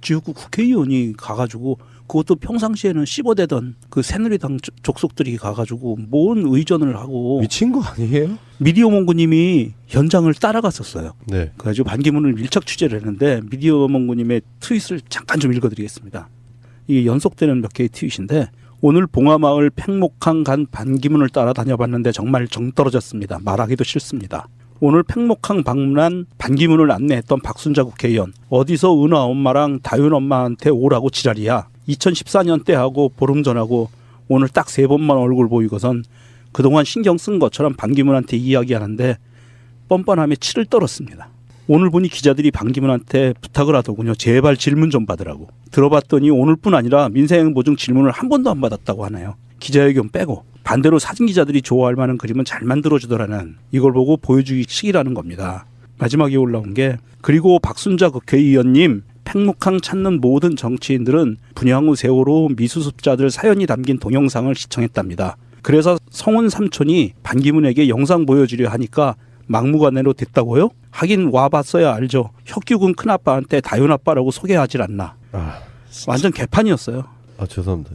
지역구 국회의원이 가가지고 그것도 평상시에는 씹어대던 그 새누리당 족속들이 가가지고 뭔 의전을 하고 미친 거 아니에요? 미디어 몽구님이 현장을 따라갔었어요. 네. 그래가지고 반기문을 밀착 취재를 했는데 미디어 몽구님의 트윗을 잠깐 좀 읽어드리겠습니다. 이게 연속되는 몇 개의 트윗인데 오늘 봉화마을 팽목항 간 반기문을 따라 다녀봤는데 정말 정 떨어졌습니다. 말하기도 싫습니다. 오늘 팽목항 방문한 반기문을 안내했던 박순자 국회의원. 어디서 은하 엄마랑 다윤 엄마한테 오라고 지랄이야. 2014년 때하고 보름 전하고 오늘 딱 3번만 얼굴 보이고선 그동안 신경 쓴 것처럼 반기문한테 이야기하는데 뻔뻔함에 치를 떨었습니다. 오늘 보니 기자들이 반기문한테 부탁을 하더군요. 제발 질문 좀 받으라고. 들어봤더니 오늘뿐 아니라 민생보증 질문을 한 번도 안 받았다고 하네요. 기자회견 빼고. 반대로 사진기자들이 좋아할 만한 그림은 잘 만들어주더라는 이걸 보고 보여주기식이라는 겁니다. 마지막에 올라온 게 그리고 박순자 국회의원님 팽목항 찾는 모든 정치인들은 분향 후 세월호 미수습자들 사연이 담긴 동영상을 시청했답니다. 그래서 성훈 삼촌이 반기문에게 영상 보여주려 하니까 막무가내로 됐다고요? 하긴 와봤어야 알죠. 혁규군 큰아빠한테 다윤아빠라고 소개하질 않나. 완전 개판이었어요. 죄송합니다.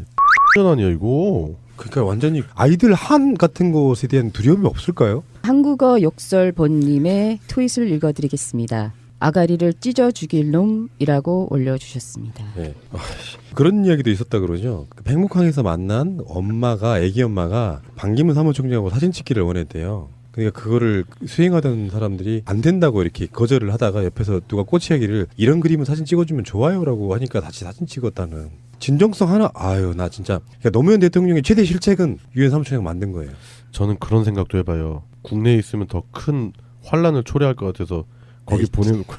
X 아니야 이거. 그러니까 완전히 아이들 한 같은 것에 대한 두려움이 없을까요? 한국어 욕설본님의 트윗을 읽어드리겠습니다. 아가리를 찢어 죽일 놈이라고 올려주셨습니다. 네. 그런 이야기도 있었다 그러죠. 백목항에서 만난 엄마가 애기 엄마가 반기문 사무총장하고 사진 찍기를 원했대요. 그러니까 그거를 수행하던 사람들이 안 된다고 이렇게 거절을 하다가 옆에서 누가 꼬치하기를 이런 그림은 사진 찍어주면 좋아요라고 하니까 다시 사진 찍었다는 진정성 하나. 아유 나 진짜 그러니까 노무현 대통령의 최대 실책은 유엔 사무총장 만든 거예요. 저는 그런 생각도 해봐요. 국내에 있으면 더 큰 환란을 초래할 것 같아서 거기 보내놓고.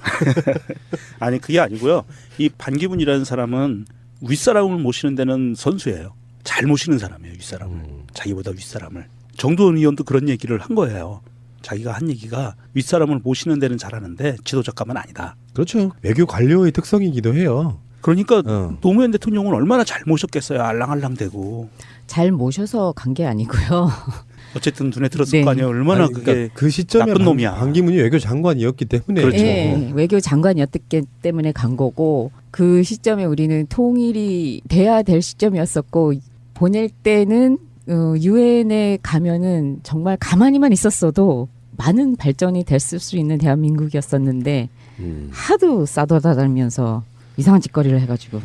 아니 그게 아니고요. 이 반기문이라는 사람은 윗사람을 모시는 데는 선수예요. 잘 모시는 사람이에요. 윗사람을. 자기보다 윗사람을. 정두원 의원도 그런 얘기를 한 거예요. 자기가 한 얘기가 윗사람을 모시는 데는 잘하는데 지도자감은 아니다. 그렇죠. 외교 관료의 특성이기도 해요. 그러니까 노무현 대통령은 얼마나 잘 모셨겠어요. 알랑알랑대고. 잘 모셔서 간 게 아니고요. 어쨌든 눈에 들었을 네. 거 아니에요. 얼마나 아니, 그게 그러니까 그 시점에 나쁜 놈이야. 반기문이 외교 장관이었기 때문에 그렇죠. 네, 외교 장관이었기 때문에 간 거고 그 시점에 우리는 통일이 돼야 될 시점이었었고 보낼 때는 유엔에 가면은 정말 가만히만 있었어도 많은 발전이 됐을 수 있는 대한민국이었었는데 하도 싸돌아다니면서 이상한 짓거리를 해가지고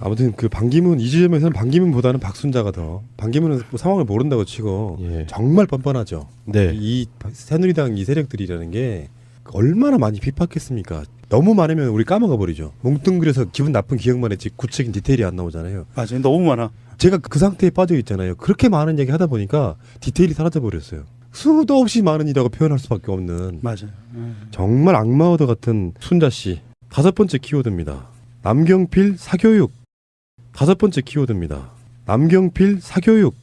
아무튼 그 반기문 이 지점에서는 반기문보다는 박순자가 더 반기문은 뭐 상황을 모른다고 치고 예. 정말 뻔뻔하죠. 네. 이 새누리당 이 세력들이라는 게 얼마나 많이 핍박했습니까? 너무 많으면 우리 까먹어 버리죠. 뭉뚱그려서 기분 나쁜 기억만 했지 구체적인 디테일이 안 나오잖아요. 맞아요. 너무 많아. 제가 그 상태에 빠져 있잖아요. 그렇게 많은 얘기 하다 보니까 디테일이 사라져 버렸어요. 수도 없이 많은 이라고 표현할 수밖에 없는 맞아요. 정말 악마어도 같은 순자 씨. 5번째 키워드입니다. 남경필 사교육. 5번째 키워드입니다. 남경필 사교육.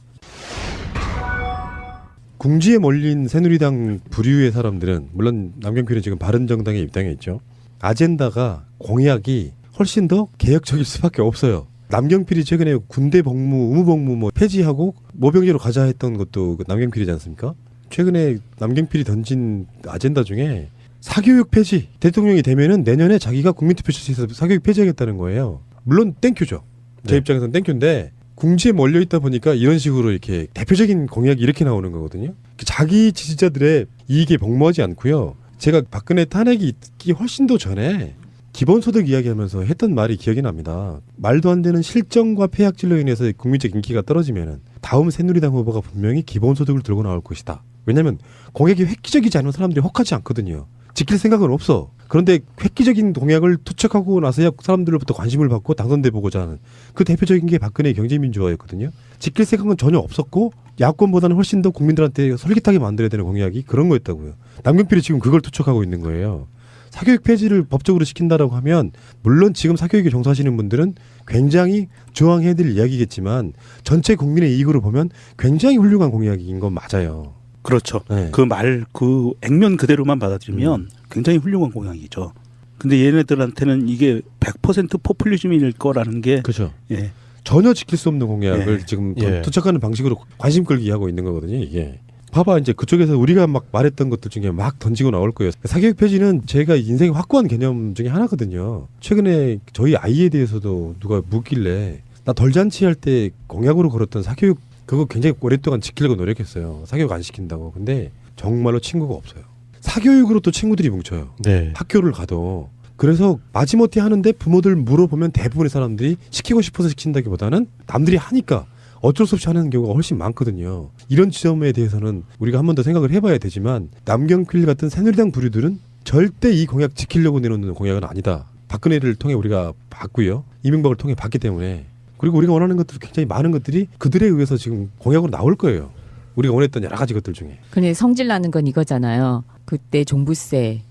궁지에 몰린 새누리당 부류의 사람들은 물론 남경필은 지금 바른정당의 입당에 있죠. 아젠다가 공약이 훨씬 더 개혁적일 수밖에 없어요. 남경필이 최근에 군대 복무, 의무복무 뭐 폐지하고 모병제로 가자 했던 것도 그 남경필이지 않습니까? 최근에 남경필이 던진 아젠다 중에 사교육 폐지. 대통령이 되면은 내년에 자기가 국민투표 실시해서 사교육 폐지하겠다는 거예요. 물론 땡큐죠. 제 네. 입장에서는 땡큐인데 궁지에 몰려 있다 보니까 이런 식으로 이렇게 대표적인 공약이 이렇게 나오는 거거든요. 자기 지지자들의 이익에 복무하지 않고요. 제가 박근혜 탄핵이 있기 훨씬 더 전에 기본소득 이야기하면서 했던 말이 기억이 납니다. 말도 안 되는 실정과 폐악질로 인해서 국민적 인기가 떨어지면은 다음 새누리당 후보가 분명히 기본소득을 들고 나올 것이다. 왜냐하면 공약이 획기적이지 않은 사람들이 혹하지 않거든요. 지킬 생각은 없어. 그런데 획기적인 공약을 투척하고 나서야 사람들로부터 관심을 받고 당선돼 보고자 하는 그 대표적인 게 박근혜의 경제민주화였거든요. 지킬 생각은 전혀 없었고 야권보다는 훨씬 더 국민들한테 솔깃하게 만들어야 되는 공약이 그런 거였다고요. 남경필이 지금 그걸 투척하고 있는 거예요. 사교육 폐지를 법적으로 시킨다라고 하면 물론 지금 사교육에 종사하시는 분들은 굉장히 저항해야 될 이야기겠지만 전체 국민의 이익으로 보면 굉장히 훌륭한 공약인 건 맞아요. 그렇죠. 네. 그 말, 그 액면 그대로만 받아들이면 굉장히 훌륭한 공약이죠. 근데 얘네들한테는 이게 100% 포퓰리즘일 거라는 게 그렇죠. 예. 전혀 지킬 수 없는 공약을 지금 예. 투척하는 방식으로 관심 끌기 하고 있는 거거든요. 이게. 봐봐 이제 그쪽에서 우리가 막 말했던 것들 중에 막 던지고 나올 거예요. 사교육 폐지는 제가 인생의 확고한 개념 중에 하나거든요. 최근에 저희 아이에 대해서도 누가 묻길래 나 덜잔치할 때 공약으로 걸었던 사교육 그거 굉장히 오랫동안 지키려고 노력했어요. 사교육 안 시킨다고. 근데 정말로 친구가 없어요. 사교육으로 또 친구들이 뭉쳐요. 네. 학교를 가도. 그래서 마지못해 하는데 부모들 물어보면 대부분의 사람들이 시키고 싶어서 시킨다기보다는 남들이 하니까 어쩔 수 없이 하는 경우가 훨씬 많거든요. 이런 지점에 대해서는 우리가 한 번 더 생각을 해봐야 되지만 남경필 같은 새누리당 부류들은 절대 이 공약 지키려고 내놓는 공약은 아니다. 박근혜를 통해 우리가 봤고요. 이명박을 통해 봤기 때문에 그리고 우리가 원하는 것들 굉장히 많은 것들이 그들에 의해서 지금 공약으로 나올 거예요. 우리가 원했던 여러 가지 것들 중에. 근데 성질 나는 건 이거잖아요. 그때 종부세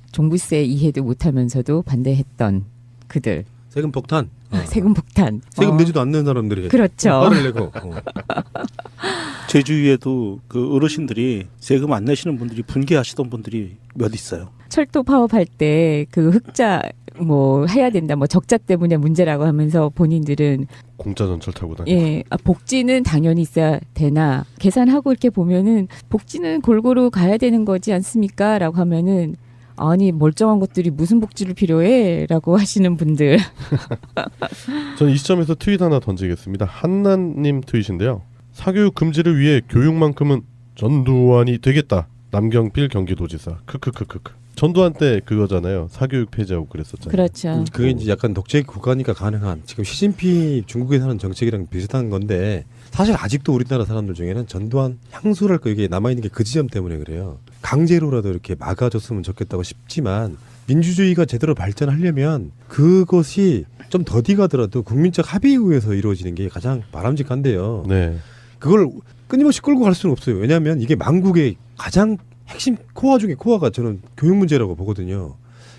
이해도 못하면서도 반대했던 그들. 세금 폭탄. 세금 폭탄. 세금 내지도 않는 사람들이. 그렇죠. 화를 내고. 제 주위에도 그 어르신들이 세금 안 내시는 분들이 분개하시던 분들이 몇 있어요. 철도 파업할 때 그 흑자 뭐 해야 된다 뭐 적자 때문에 문제라고 하면서 본인들은 공짜 전철 타고 다니고. 예 복지는 당연히 있어야 되나 계산하고 이렇게 보면은 복지는 골고루 가야 되는 거지 않습니까?라고 하면은 아니 멀쩡한 것들이 무슨 복지를 필요해?라고 하시는 분들. 저는 이 시점에서 트윗 하나 던지겠습니다. 한나님 트윗인데요. 사교육 금지를 위해 교육만큼은 전두환이 되겠다. 남경필 경기도지사. 크크크크크. 전두환 때 그거잖아요. 사교육 폐지하고 그랬었잖아요. 그렇죠. 그게 이제 약간 독재 국가니까 가능한 지금 시진핑 중국에 사는 정책이랑 비슷한 건데 사실 아직도 우리나라 사람들 중에는 전두환 향수랄까 이게 남아있는 게 그 지점 때문에 그래요. 강제로라도 이렇게 막아줬으면 좋겠다고 싶지만 민주주의가 제대로 발전하려면 그것이 좀 더디 가더라도 국민적 합의에 의해서 이루어지는 게 가장 바람직한데요. 네. 그걸 끊임없이 끌고 갈 수는 없어요. 왜냐하면 이게 망국의 가장 핵심 코어 중에 코어가 저는 교육 문제라고 보거든요.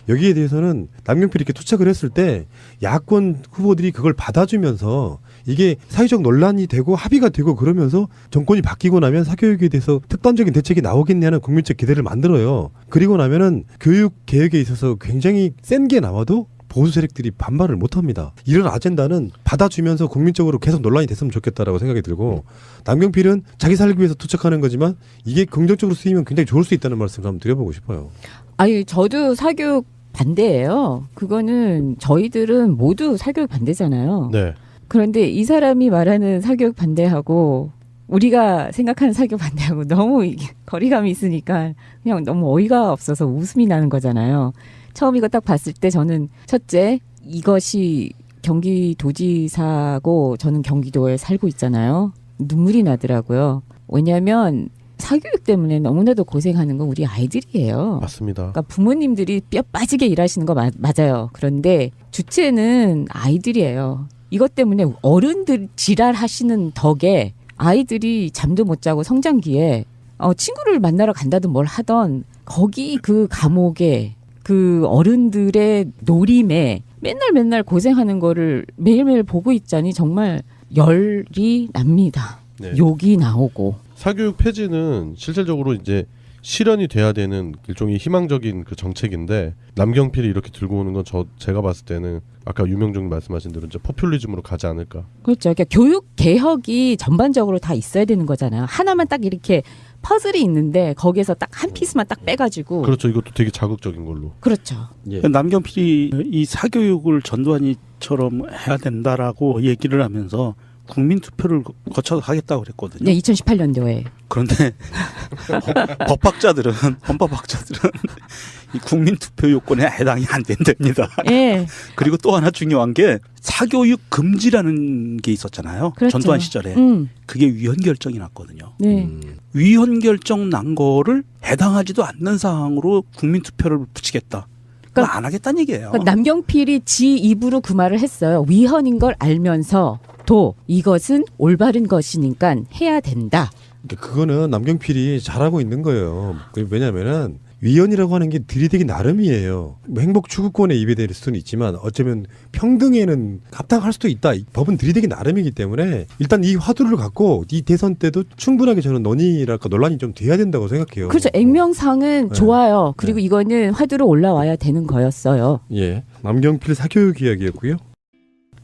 여기에 대해서는 남경필이 이렇게 투척을 했을 때 야권 후보들이 그걸 받아주면서 이게 사회적 논란이 되고 합의가 되고 그러면서 정권이 바뀌고 나면 사교육에 대해서 특단적인 대책이 나오겠냐는 국민적 기대를 만들어요. 그리고 나면은 교육 개혁에 있어서 굉장히 센 게 나와도 보수 세력들이 반발을 못합니다. 이런 아젠다는 받아주면서 국민적으로 계속 논란이 됐으면 좋겠다라고 생각이 들고 남경필은 자기 살기 위해서 투척하는 거지만 이게 긍정적으로 쓰이면 굉장히 좋을 수 있다는 말씀을 한번 드려보고 싶어요. 아니 저도 사교육 반대예요. 그거는 저희들은 모두 사교육 반대잖아요. 네. 그런데 이 사람이 말하는 사교육 반대하고 우리가 생각하는 사교육 반대하고 너무 이게 거리감이 있으니까 그냥 너무 어이가 없어서 웃음이 나는 거잖아요. 처음 이거 딱 봤을 때 저는 첫째 이것이 경기도지사고 저는 경기도에 살고 있잖아요. 눈물이 나더라고요. 왜냐하면 사교육 때문에 너무나도 고생하는 건 우리 아이들이에요. 맞습니다. 그러니까 부모님들이 뼈 빠지게 일하시는 거 맞아요. 그런데 주체는 아이들이에요. 이것 때문에 어른들 지랄하시는 덕에 아이들이 잠도 못 자고 성장기에 친구를 만나러 간다든 뭘 하던 거기 그 감옥에 그 어른들의 노림에 맨날 고생하는 거를 매일매일 보고 있자니 정말 열이 납니다. 네. 욕이 나오고. 사교육 폐지는 실질적으로 이제 실현이 돼야 되는 일종의 희망적인 그 정책인데 남경필이 이렇게 들고 오는 건 제가 봤을 때는 아까 유명중 말씀하신 대로 이제 포퓰리즘으로 가지 않을까. 그렇죠. 그러니까 교육 개혁이 전반적으로 다 있어야 되는 거잖아요. 하나만 딱 이렇게 퍼즐이 있는데 거기에서 딱 한 피스만 딱 빼가지고. 그렇죠. 이것도 되게 자극적인 걸로. 그렇죠. 예. 남경필이 이 사교육을 전두환이처럼 해야 된다라고 얘기를 하면서 국민 투표를 거쳐서 하겠다고 그랬거든요. 네, 2018년도에. 그런데 법학자들은 헌법학자들은 이 국민 투표 요건에 해당이 안 된답니다. 예. 그리고 또 하나 중요한 게 사교육 금지라는 게 있었잖아요. 그렇죠. 전두환 시절에. 그게 위헌 결정이 났거든요. 네. 위헌 결정 난 거를 해당하지도 않는 사항으로 국민 투표를 붙이겠다. 그건 안 하겠다는 얘기예요. 그러니까 남경필이 지 입으로 그 말을 했어요. 위헌인 걸 알면서도 이것은 올바른 것이니까 해야 된다. 그거는 남경필이 잘하고 있는 거예요. 왜냐하면은 위헌이라고 하는 게 들이대기 나름이에요. 행복 추구권에 입에 댈 수는 있지만 어쩌면 평등에는 합당할 수도 있다. 법은 들이대기 나름이기 때문에 일단 이 화두를 갖고 이 대선 때도 충분하게 저는 논의랄까 논란이 좀 돼야 된다고 생각해요. 그렇죠. 액면상은 네. 좋아요. 그리고 네. 이거는 화두로 올라와야 되는 거였어요. 예, 남경필 사교육 이야기였고요.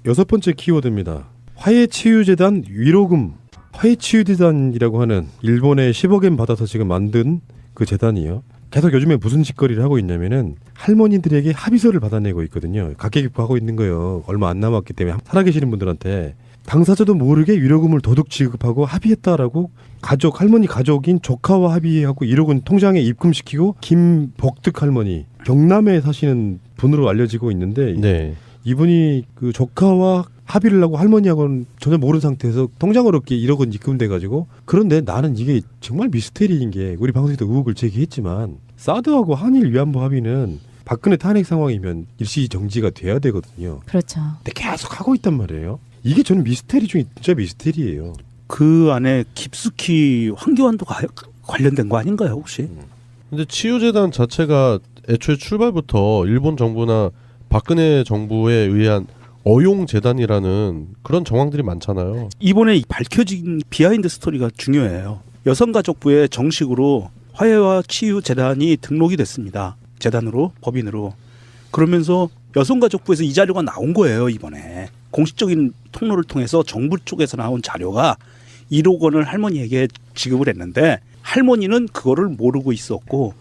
6번째 키워드입니다. 화해치유재단 위로금. 화해치유재단이라고 하는 일본의 10억엔 받아서 지금 만든 그 재단이요. 계속 요즘에 무슨 짓거리를 하고 있냐면은 할머니들에게 합의서를 받아내고 있거든요. 각계기부하고 있는 거예요. 얼마 안 남았기 때문에 살아계시는 분들한테 당사자도 모르게 위로금을 도둑 지급하고 합의했다라고 할머니 가족인 조카와 합의하고 1억은 통장에 입금시키고 김복득 할머니 경남에 사시는 분으로 알려지고 있는데 네. 이분이 그 조카와 합의를 하고 할머니하고는 전혀 모르는 상태에서 통장으로 이렇게 1억은 입금돼가지고 그런데 나는 이게 정말 미스테리인 게 우리 방송에도 의혹을 제기했지만 사드하고 한일 위안부 합의는 박근혜 탄핵 상황이면 일시 정지가 돼야 되거든요. 그렇죠. 근데 계속 하고 있단 말이에요. 이게 저는 미스테리 중에 진짜 미스테리예요. 그 안에 깊숙이 황교안도 관련된 거 아닌가요 혹시? 근데 치유재단 자체가 애초에 출발부터 일본 정부나 박근혜 정부에 의한 어용재단이라는 그런 정황들이 많잖아요. 이번에 밝혀진 비하인드 스토리가 중요해요. 여성가족부에 정식으로 화해와 치유 재단이 등록이 됐습니다. 재단으로 법인으로. 그러면서 여성가족부에서 이 자료가 나온 거예요. 이번에 공식적인 통로를 통해서 정부 쪽에서 나온 자료가 1억 원을 할머니에게 지급을 했는데 할머니는 그거를 모르고 있었고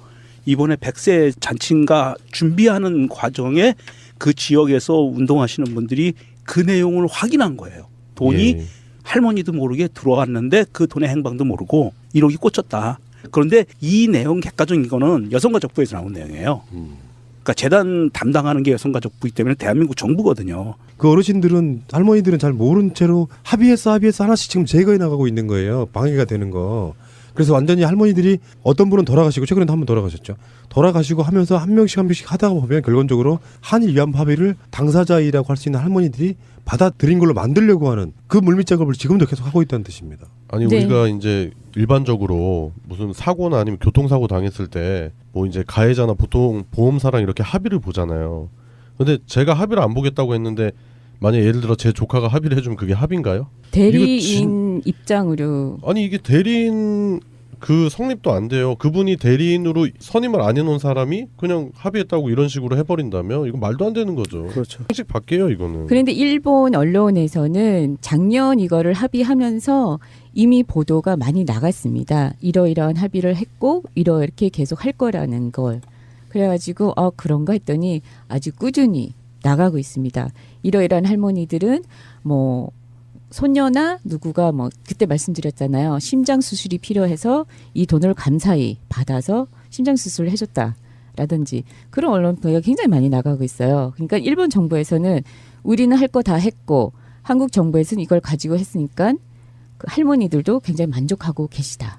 이번에 100세 잔치인가 준비하는 과정에 그 지역에서 운동하시는 분들이 그 내용을 확인한 거예요. 돈이 예. 할머니도 모르게 들어왔는데 그 돈의 행방도 모르고 1억이 꽂혔다. 그런데 이 내용 객관적인 거는 여성가족부에서 나온 내용이에요. 그러니까 재단 담당하는 게 여성가족부이기 때문에 대한민국 정부거든요. 그 어르신들은 할머니들은 잘 모른 채로 합의해서 하나씩 지금 제거해 나가고 있는 거예요. 방해가 되는 거. 그래서 완전히 할머니들이 어떤 분은 돌아가시고 최근에도 한 번 돌아가셨죠. 돌아가시고 하면서 한 명씩 하다가 보면 결론적으로 한일 위안부 합의를 당사자이라고 할 수 있는 할머니들이 받아들인 걸로 만들려고 하는 그 물밑 작업을 지금도 계속 하고 있다는 뜻입니다. 아니 네. 우리가 이제 일반적으로 무슨 사고나 아니면 교통사고 당했을 때 뭐 이제 가해자나 보통 보험사랑 이렇게 합의를 보잖아요. 근데 제가 합의를 안 보겠다고 했는데 만약 예를 들어 제 조카가 합의를 해주면 그게 합의인가요? 대리인 입장으로 아니 이게 대리인 그 성립도 안 돼요. 그분이 대리인으로 선임을 안 해놓은 사람이 그냥 합의했다고 이런 식으로 해버린다면 이거 말도 안 되는 거죠. 그렇죠. 상식 밖에요 이거는. 그런데 일본 언론에서는 작년 이거를 합의하면서 이미 보도가 많이 나갔습니다. 이러이러한 합의를 했고 이렇게 계속 할 거라는 걸. 그래가지고 그런가 했더니 아주 꾸준히 나가고 있습니다. 이러이러한 할머니들은 뭐 손녀나 누구가 뭐 그때 말씀드렸잖아요. 심장 수술이 필요해서 이 돈을 감사히 받아서 심장 수술을 해줬다라든지 그런 언론 보도가 굉장히 많이 나가고 있어요. 그러니까 일본 정부에서는 우리는 할 거 다 했고 한국 정부에서는 이걸 가지고 했으니까 그 할머니들도 굉장히 만족하고 계시다.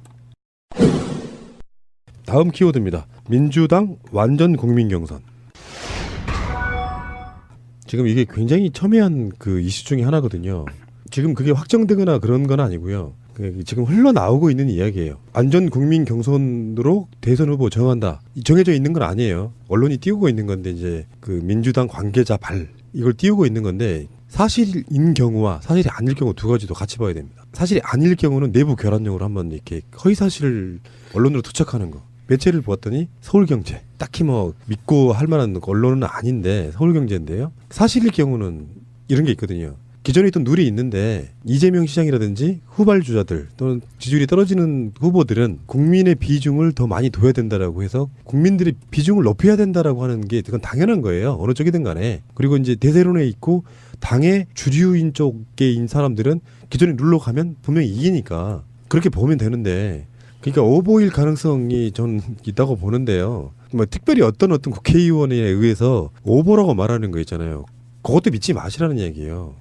다음 키워드입니다. 민주당 완전 국민 경선. 지금 이게 굉장히 첨예한 그 이슈 중에 하나거든요. 지금 그게 확정되거나 그런 건 아니고요. 지금 흘러나오고 있는 이야기예요. 완전 국민 경선으로 대선 후보 정한다. 정해져 있는 건 아니에요. 언론이 띄우고 있는 건데 이제 그 민주당 관계자 발 이걸 띄우고 있는 건데 사실인 경우와 사실이 아닐 경우 두 가지도 같이 봐야 됩니다. 사실이 아닐 경우는 내부 결란용으로 한번 이렇게 허위사실을 언론으로 투척하는 거. 매체를 보았더니 서울경제. 딱히 뭐 믿고 할 만한 언론은 아닌데 서울경제인데요. 사실일 경우는 이런 게 있거든요. 기존에 있던 룰이 있는데 이재명 시장이라든지 후발주자들 또는 지지율이 떨어지는 후보들은 국민의 비중을 더 많이 둬야 된다라고 해서 국민들의 비중을 높여야 된다라고 하는 게 그건 당연한 거예요. 어느 쪽이든 간에. 그리고 이제 대세론에 있고 당의 주류인 쪽인 사람들은 기존의 룰로 가면 분명히 이기니까 그렇게 보면 되는데 그러니까 오보일 가능성이 전 있다고 보는데요. 뭐 특별히 어떤 국회의원에 의해서 오보라고 말하는 거 있잖아요. 그것도 믿지 마시라는 얘기예요.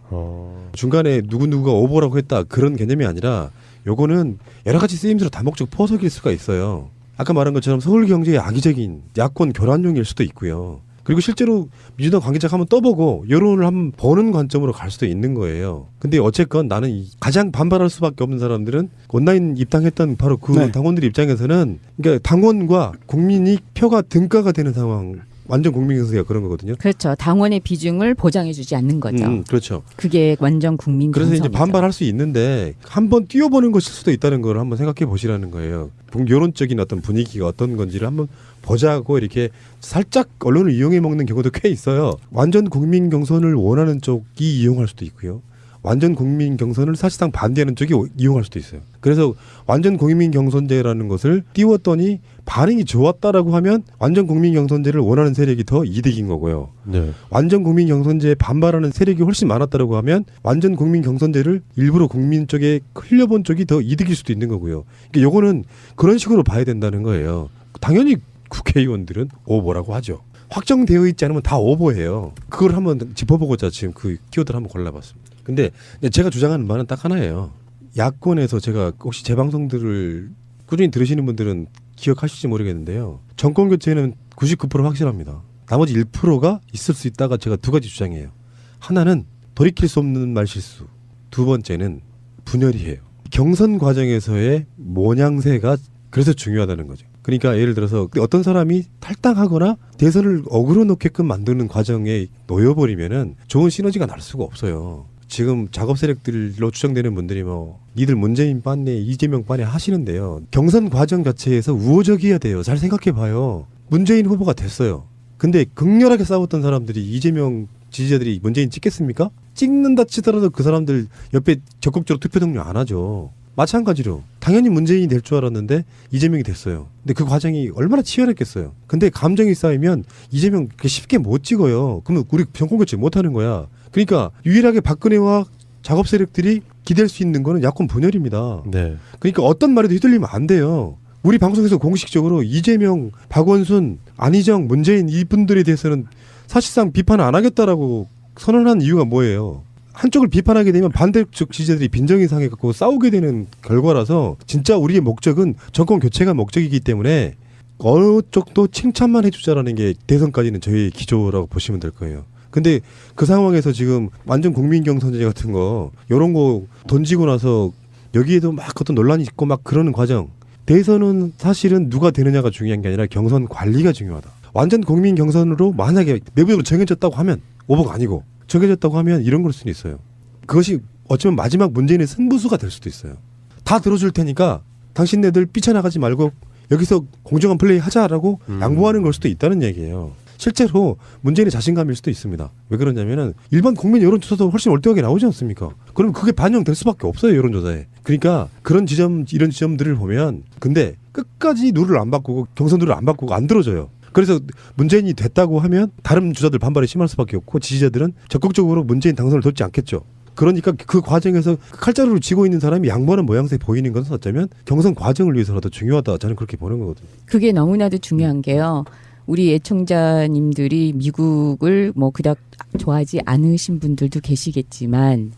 중간에 누구누구가 오보라고 했다 그런 개념이 아니라 요거는 여러 가지 쓰임새로 다목적 포석일 수가 있어요. 아까 말한 것처럼 서울경제의 악의적인 야권 교란용일 수도 있고요. 그리고 실제로 민주당 관계자가 한번 떠보고 여론을 한번 보는 관점으로 갈 수도 있는 거예요. 근데 어쨌건 나는 가장 반발할 수밖에 없는 사람들은 온라인 입당했던 바로 그 네. 당원들 입장에서는 그러니까 당원과 국민이 표가 등가가 되는 상황. 완전 국민경선이가 그런 거거든요. 그렇죠. 당원의 비중을 보장해주지 않는 거죠. 그렇죠. 그게 완전 국민 그래서 경선이죠. 이제 반발할 수 있는데 한번 뛰어보는 것일 수도 있다는 걸 한번 생각해 보시라는 거예요. 여론적인 어떤 분위기가 어떤 건지를 한번 보자고 이렇게 살짝 언론을 이용해 먹는 경우도 꽤 있어요. 완전 국민 경선을 원하는 쪽이 이용할 수도 있고요. 완전 국민 경선을 사실상 반대하는 쪽이 이용할 수도 있어요. 그래서 완전 국민 경선제라는 것을 띄웠더니 반응이 좋았다라고 하면 완전 국민 경선제를 원하는 세력이 더 이득인 거고요. 네. 완전 국민 경선제에 반발하는 세력이 훨씬 많았다라고 하면 완전 국민 경선제를 일부러 국민 쪽에 흘려본 쪽이 더 이득일 수도 있는 거고요. 그러니까 요거는 그런 식으로 봐야 된다는 거예요. 당연히 국회의원들은 오보라고 하죠. 확정되어 있지 않으면 다 오보예요. 그걸 한번 짚어보고자 지금 그 키워드를 한번 골라봤습니다. 근데 제가 주장하는 바는 딱 하나예요. 야권에서 제가 혹시 제 방송들을 꾸준히 들으시는 분들은 기억하실지 모르겠는데요. 정권 교체는 99% 확실합니다. 나머지 1%가 있을 수 있다가 제가 두 가지 주장해요. 하나는 돌이킬 수 없는 말실수. 두 번째는 분열이에요. 경선 과정에서의 모양새가 그래서 중요하다는 거죠. 그러니까 예를 들어서 어떤 사람이 탈당하거나 대선을 어그러 놓게끔 만드는 과정에 놓여버리면은 좋은 시너지가 날 수가 없어요. 지금 작업 세력들로 추정되는 분들이 뭐 니들 문재인 빤네 이재명 빤네 하시는데요. 경선 과정 자체에서 우호적이어야 돼요. 잘 생각해봐요. 문재인 후보가 됐어요. 근데 극렬하게 싸웠던 사람들이 이재명 지지자들이 문재인 찍겠습니까? 찍는다 치더라도 그 사람들 옆에 적극적으로 투표 동료 안 하죠. 마찬가지로 당연히 문재인이 될 줄 알았는데 이재명이 됐어요. 근데 그 과정이 얼마나 치열했겠어요. 근데 감정이 쌓이면 이재명 쉽게 못 찍어요. 그러면 우리 정권 교체 못 하는 거야. 그러니까 유일하게 박근혜와 작업 세력들이 기댈 수 있는 거는 야권 분열입니다. 네. 그러니까 어떤 말에도 휘둘리면 안 돼요. 우리 방송에서 공식적으로 이재명, 박원순, 안희정, 문재인 이분들에 대해서는 사실상 비판을 안 하겠다라고 선언한 이유가 뭐예요? 한쪽을 비판하게 되면 반대쪽 지지자들이 빈정이 상해갖고 싸우게 되는 결과라서 진짜 우리의 목적은 정권 교체가 목적이기 때문에 어느 쪽도 칭찬만 해주자라는 게 대선까지는 저희의 기조라고 보시면 될 거예요. 근데 그 상황에서 지금 완전 국민 경선제 같은 거 이런 거 던지고 나서 여기에도 막 어떤 논란이 있고 막 그러는 과정. 대선은 사실은 누가 되느냐가 중요한 게 아니라 경선 관리가 중요하다. 완전 국민 경선으로 만약에 내부적으로 정해졌다고 하면 오버가 아니고 정해졌다고 하면 이런 걸 수는 있어요. 그것이 어쩌면 마지막 문재인의 승부수가 될 수도 있어요. 다 들어줄 테니까 당신네들 삐쳐나가지 말고 여기서 공정한 플레이 하자라고 양보하는 걸 수도 있다는 얘기예요. 실제로 문재인의 자신감일 수도 있습니다. 왜 그러냐면은 일반 국민 여론조사도 훨씬 월등하게 나오지 않습니까? 그럼 그게 반영될 수밖에 없어요, 여론조사에. 그러니까 그런 지점, 이런 지점들을 보면 근데 끝까지 룰을 안 바꾸고 경선 룰을 안 바꾸고 안 들어줘요. 그래서 문재인이 됐다고 하면 다른 주자들 반발이 심할 수밖에 없고 지지자들은 적극적으로 문재인 당선을 돕지 않겠죠. 그러니까 그 과정에서 칼자루를 쥐고 있는 사람이 양보하는 모양새 보이는 것은 어쩌면 경선 과정을 위해서라도 중요하다. 저는 그렇게 보는 거거든요. 그게 너무나도 중요한 게요. 우리 애청자님들이 미국을 뭐 그닥 좋아하지 않으신 분들도 계시겠지만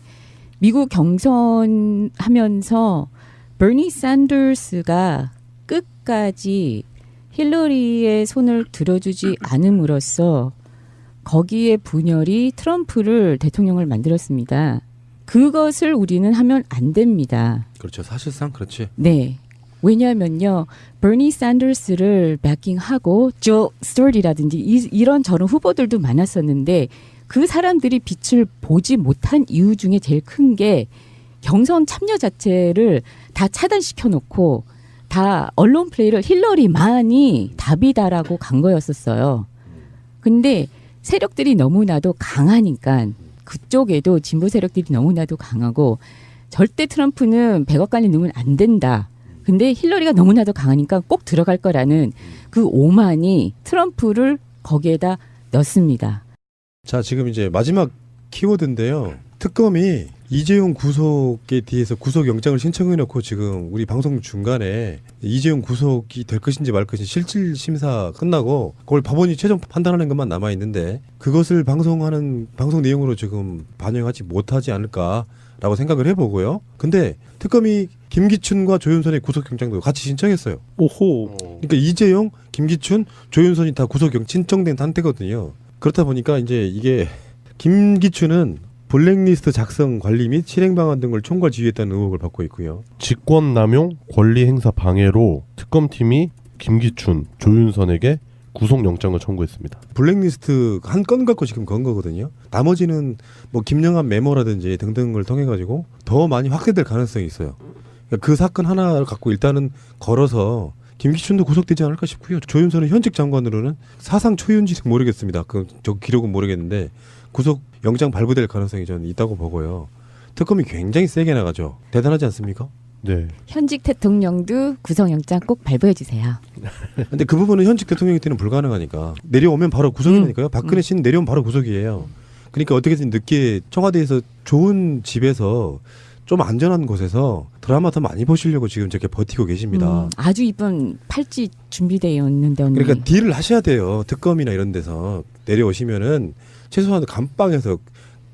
미국 경선 하면서 버니 샌더스가 끝까지 힐러리의 손을 들어주지 않음으로써 거기에 분열이 트럼프를 대통령을 만들었습니다. 그것을 우리는 하면 안 됩니다. 그렇죠. 사실상 그렇지. 네. 왜냐하면요, 버니 샌더스를 backing-하고 조 스튜어트라든지 이런 저런 후보들도 많았었는데 그 사람들이 빛을 보지 못한 이유 중에 제일 큰 게 경선 참여 자체를 다 차단시켜놓고 다 언론 플레이를 힐러리만이 답이다라고 간 거였었어요. 근데 세력들이 너무나도 강하니까 그쪽에도 진보 세력들이 너무나도 강하고 절대 트럼프는 100억간이 넣으면 안 된다. 근데 힐러리가 너무나도 강하니까 꼭 들어갈 거라는 그 오만이 트럼프를 거기에다 넣습니다. 자, 지금 이제 마지막 키워드인데요. 특검이 이재용 구속에 대해서 구속영장을 신청해놓고 지금 우리 방송 중간에 이재용 구속이 될 것인지 말 것인지 실질 심사 끝나고 그걸 법원이 최종 판단하는 것만 남아있는데 그것을 방송하는 방송 내용으로 지금 반영하지 못하지 않을까라고 생각을 해보고요. 근데 특검이 김기춘과 조윤선의 구속영장도 같이 신청했어요. 오호. 그러니까 이재용, 김기춘, 조윤선이 다 구속영 신청된 상태거든요. 그렇다 보니까 이제 이게 김기춘은 블랙리스트 작성 관리 및 실행 방안 등을 총괄 지휘했다는 의혹을 받고 있고요. 직권남용 권리행사 방해로 특검팀이 김기춘, 조윤선에게 구속영장을 청구했습니다. 블랙리스트 한 건 갖고 지금 건 거거든요. 나머지는 뭐 김영한 메모라든지 등등을 통해 가지고 더 많이 확대될 가능성이 있어요. 그러니까 그 사건 하나를 갖고 일단은 걸어서 김기춘도 구속되지 않을까 싶고요. 조윤선은 현직 장관으로는 사상 초유인지는 모르겠습니다. 저 기록은 모르겠는데 구속 영장 발부될 가능성이 저는 있다고 보고요. 특검이 굉장히 세게 나가죠. 대단하지 않습니까? 네. 현직 대통령도 구속영장 꼭 발부해 주세요. 근데 그 부분은 현직 대통령일 때는 불가능하니까 내려오면 바로 구속이니까요. 박근혜 씨는 내려오면 바로 구속이에요. 그러니까 어떻게든 늦게 청와대에서 좋은 집에서 좀 안전한 곳에서 드라마 더 많이 보시려고 지금 저렇게 버티고 계십니다. 아주 이쁜 팔찌 준비되어 있는데 언니. 그러니까 딜을 하셔야 돼요. 특검이나 이런 데서 내려오시면은 최소한 감방에서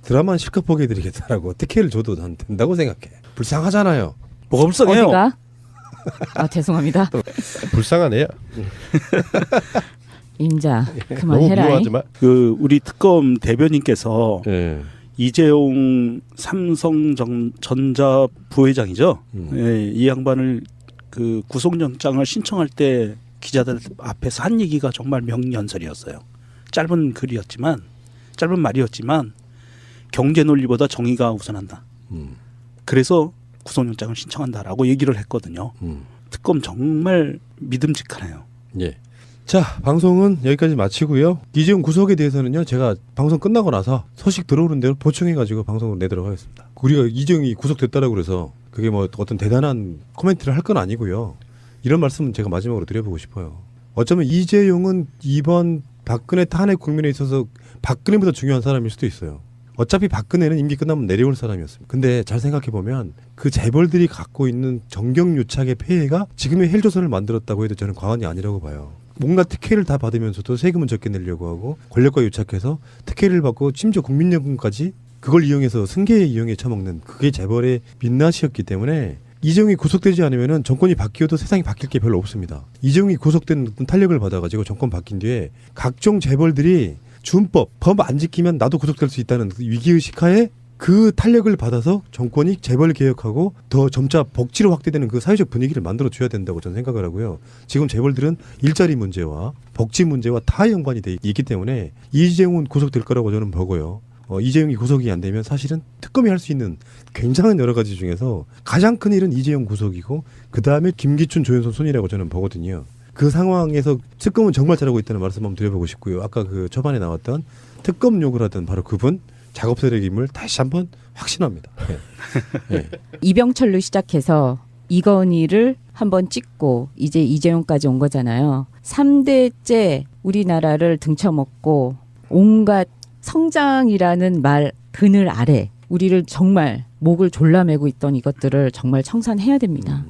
드라마는 실컷 보게 해드리겠다라고 특혜를 줘도 난 된다고 생각해. 불쌍하잖아요. 뭐가 불쌍해요? 어디가? 아 죄송합니다. 불쌍하네요. 임자 너무 그만해라. 미워하지 마. 그 우리 특검 대변인께서 예. 이재용 삼성전자 부회장이죠. 예, 이 양반을 그 구속영장을 신청할 때 기자들 앞에서 한 얘기가 정말 명연설이었어요. 짧은 말이었지만 경제 논리보다 정의가 우선한다. 그래서 구속영장을 신청한다라고 얘기를 했거든요. 특검 정말 믿음직하네요. 예. 자, 방송은 여기까지 마치고요. 이재용 구속에 대해서는요, 제가 방송 끝나고 나서 소식 들어오는 대로 보충해가지고 방송을 내도록 하겠습니다. 우리가 이재용이 구속됐다라고 그래서 그게 뭐 어떤 대단한 코멘트를 할 건 아니고요. 이런 말씀은 제가 마지막으로 드려보고 싶어요. 어쩌면 이재용은 이번 박근혜 탄핵 국면에 있어서 박근혜보다 중요한 사람일 수도 있어요. 어차피 박근혜는 임기 끝나면 내려올 사람이었습니다. 근데 잘 생각해 보면 그 재벌들이 갖고 있는 정경유착의 폐해가 지금의 헬조선을 만들었다고 해도 저는 과언이 아니라고 봐요. 뭔가 특혜를 다 받으면서도 세금은 적게 내려고 하고 권력과 유착해서 특혜를 받고 심지어 국민연금까지 그걸 이용해서 승계에 이용해 처먹는 그게 재벌의 민낯이었기 때문에 이재용이 구속되지 않으면 정권이 바뀌어도 세상이 바뀔 게 별로 없습니다. 이재용이 구속된 어떤 탄력을 받아가지고 정권 바뀐 뒤에 각종 재벌들이 준법, 법 안 지키면 나도 구속될 수 있다는 위기의식 하에 그 탄력을 받아서 정권이 재벌 개혁하고 더 점차 복지로 확대되는 그 사회적 분위기를 만들어줘야 된다고 저는 생각을 하고요. 지금 재벌들은 일자리 문제와 복지 문제와 다 연관이 돼 있기 때문에 이재용은 구속될 거라고 저는 보고요. 이재용이 구속이 안 되면 사실은 특검이 할 수 있는 굉장한 여러 가지 중에서 가장 큰 일은 이재용 구속이고 그 다음에 김기춘, 조현선 순이라고 저는 보거든요. 그 상황에서 특검은 정말 잘하고 있다는 말씀 한번 드려보고 싶고요. 아까 그 초반에 나왔던 특검 욕을 하던 바로 그분 작업 세력임을 다시 한번 확신합니다. 네. 네. 이병철로 시작해서 이건희를 한번 찍고 이제 이재용까지 온 거잖아요. 3대째 우리나라를 등쳐먹고 온갖 성장이라는 말 그늘 아래 우리를 정말 목을 졸라매고 있던 이것들을 정말 청산해야 됩니다.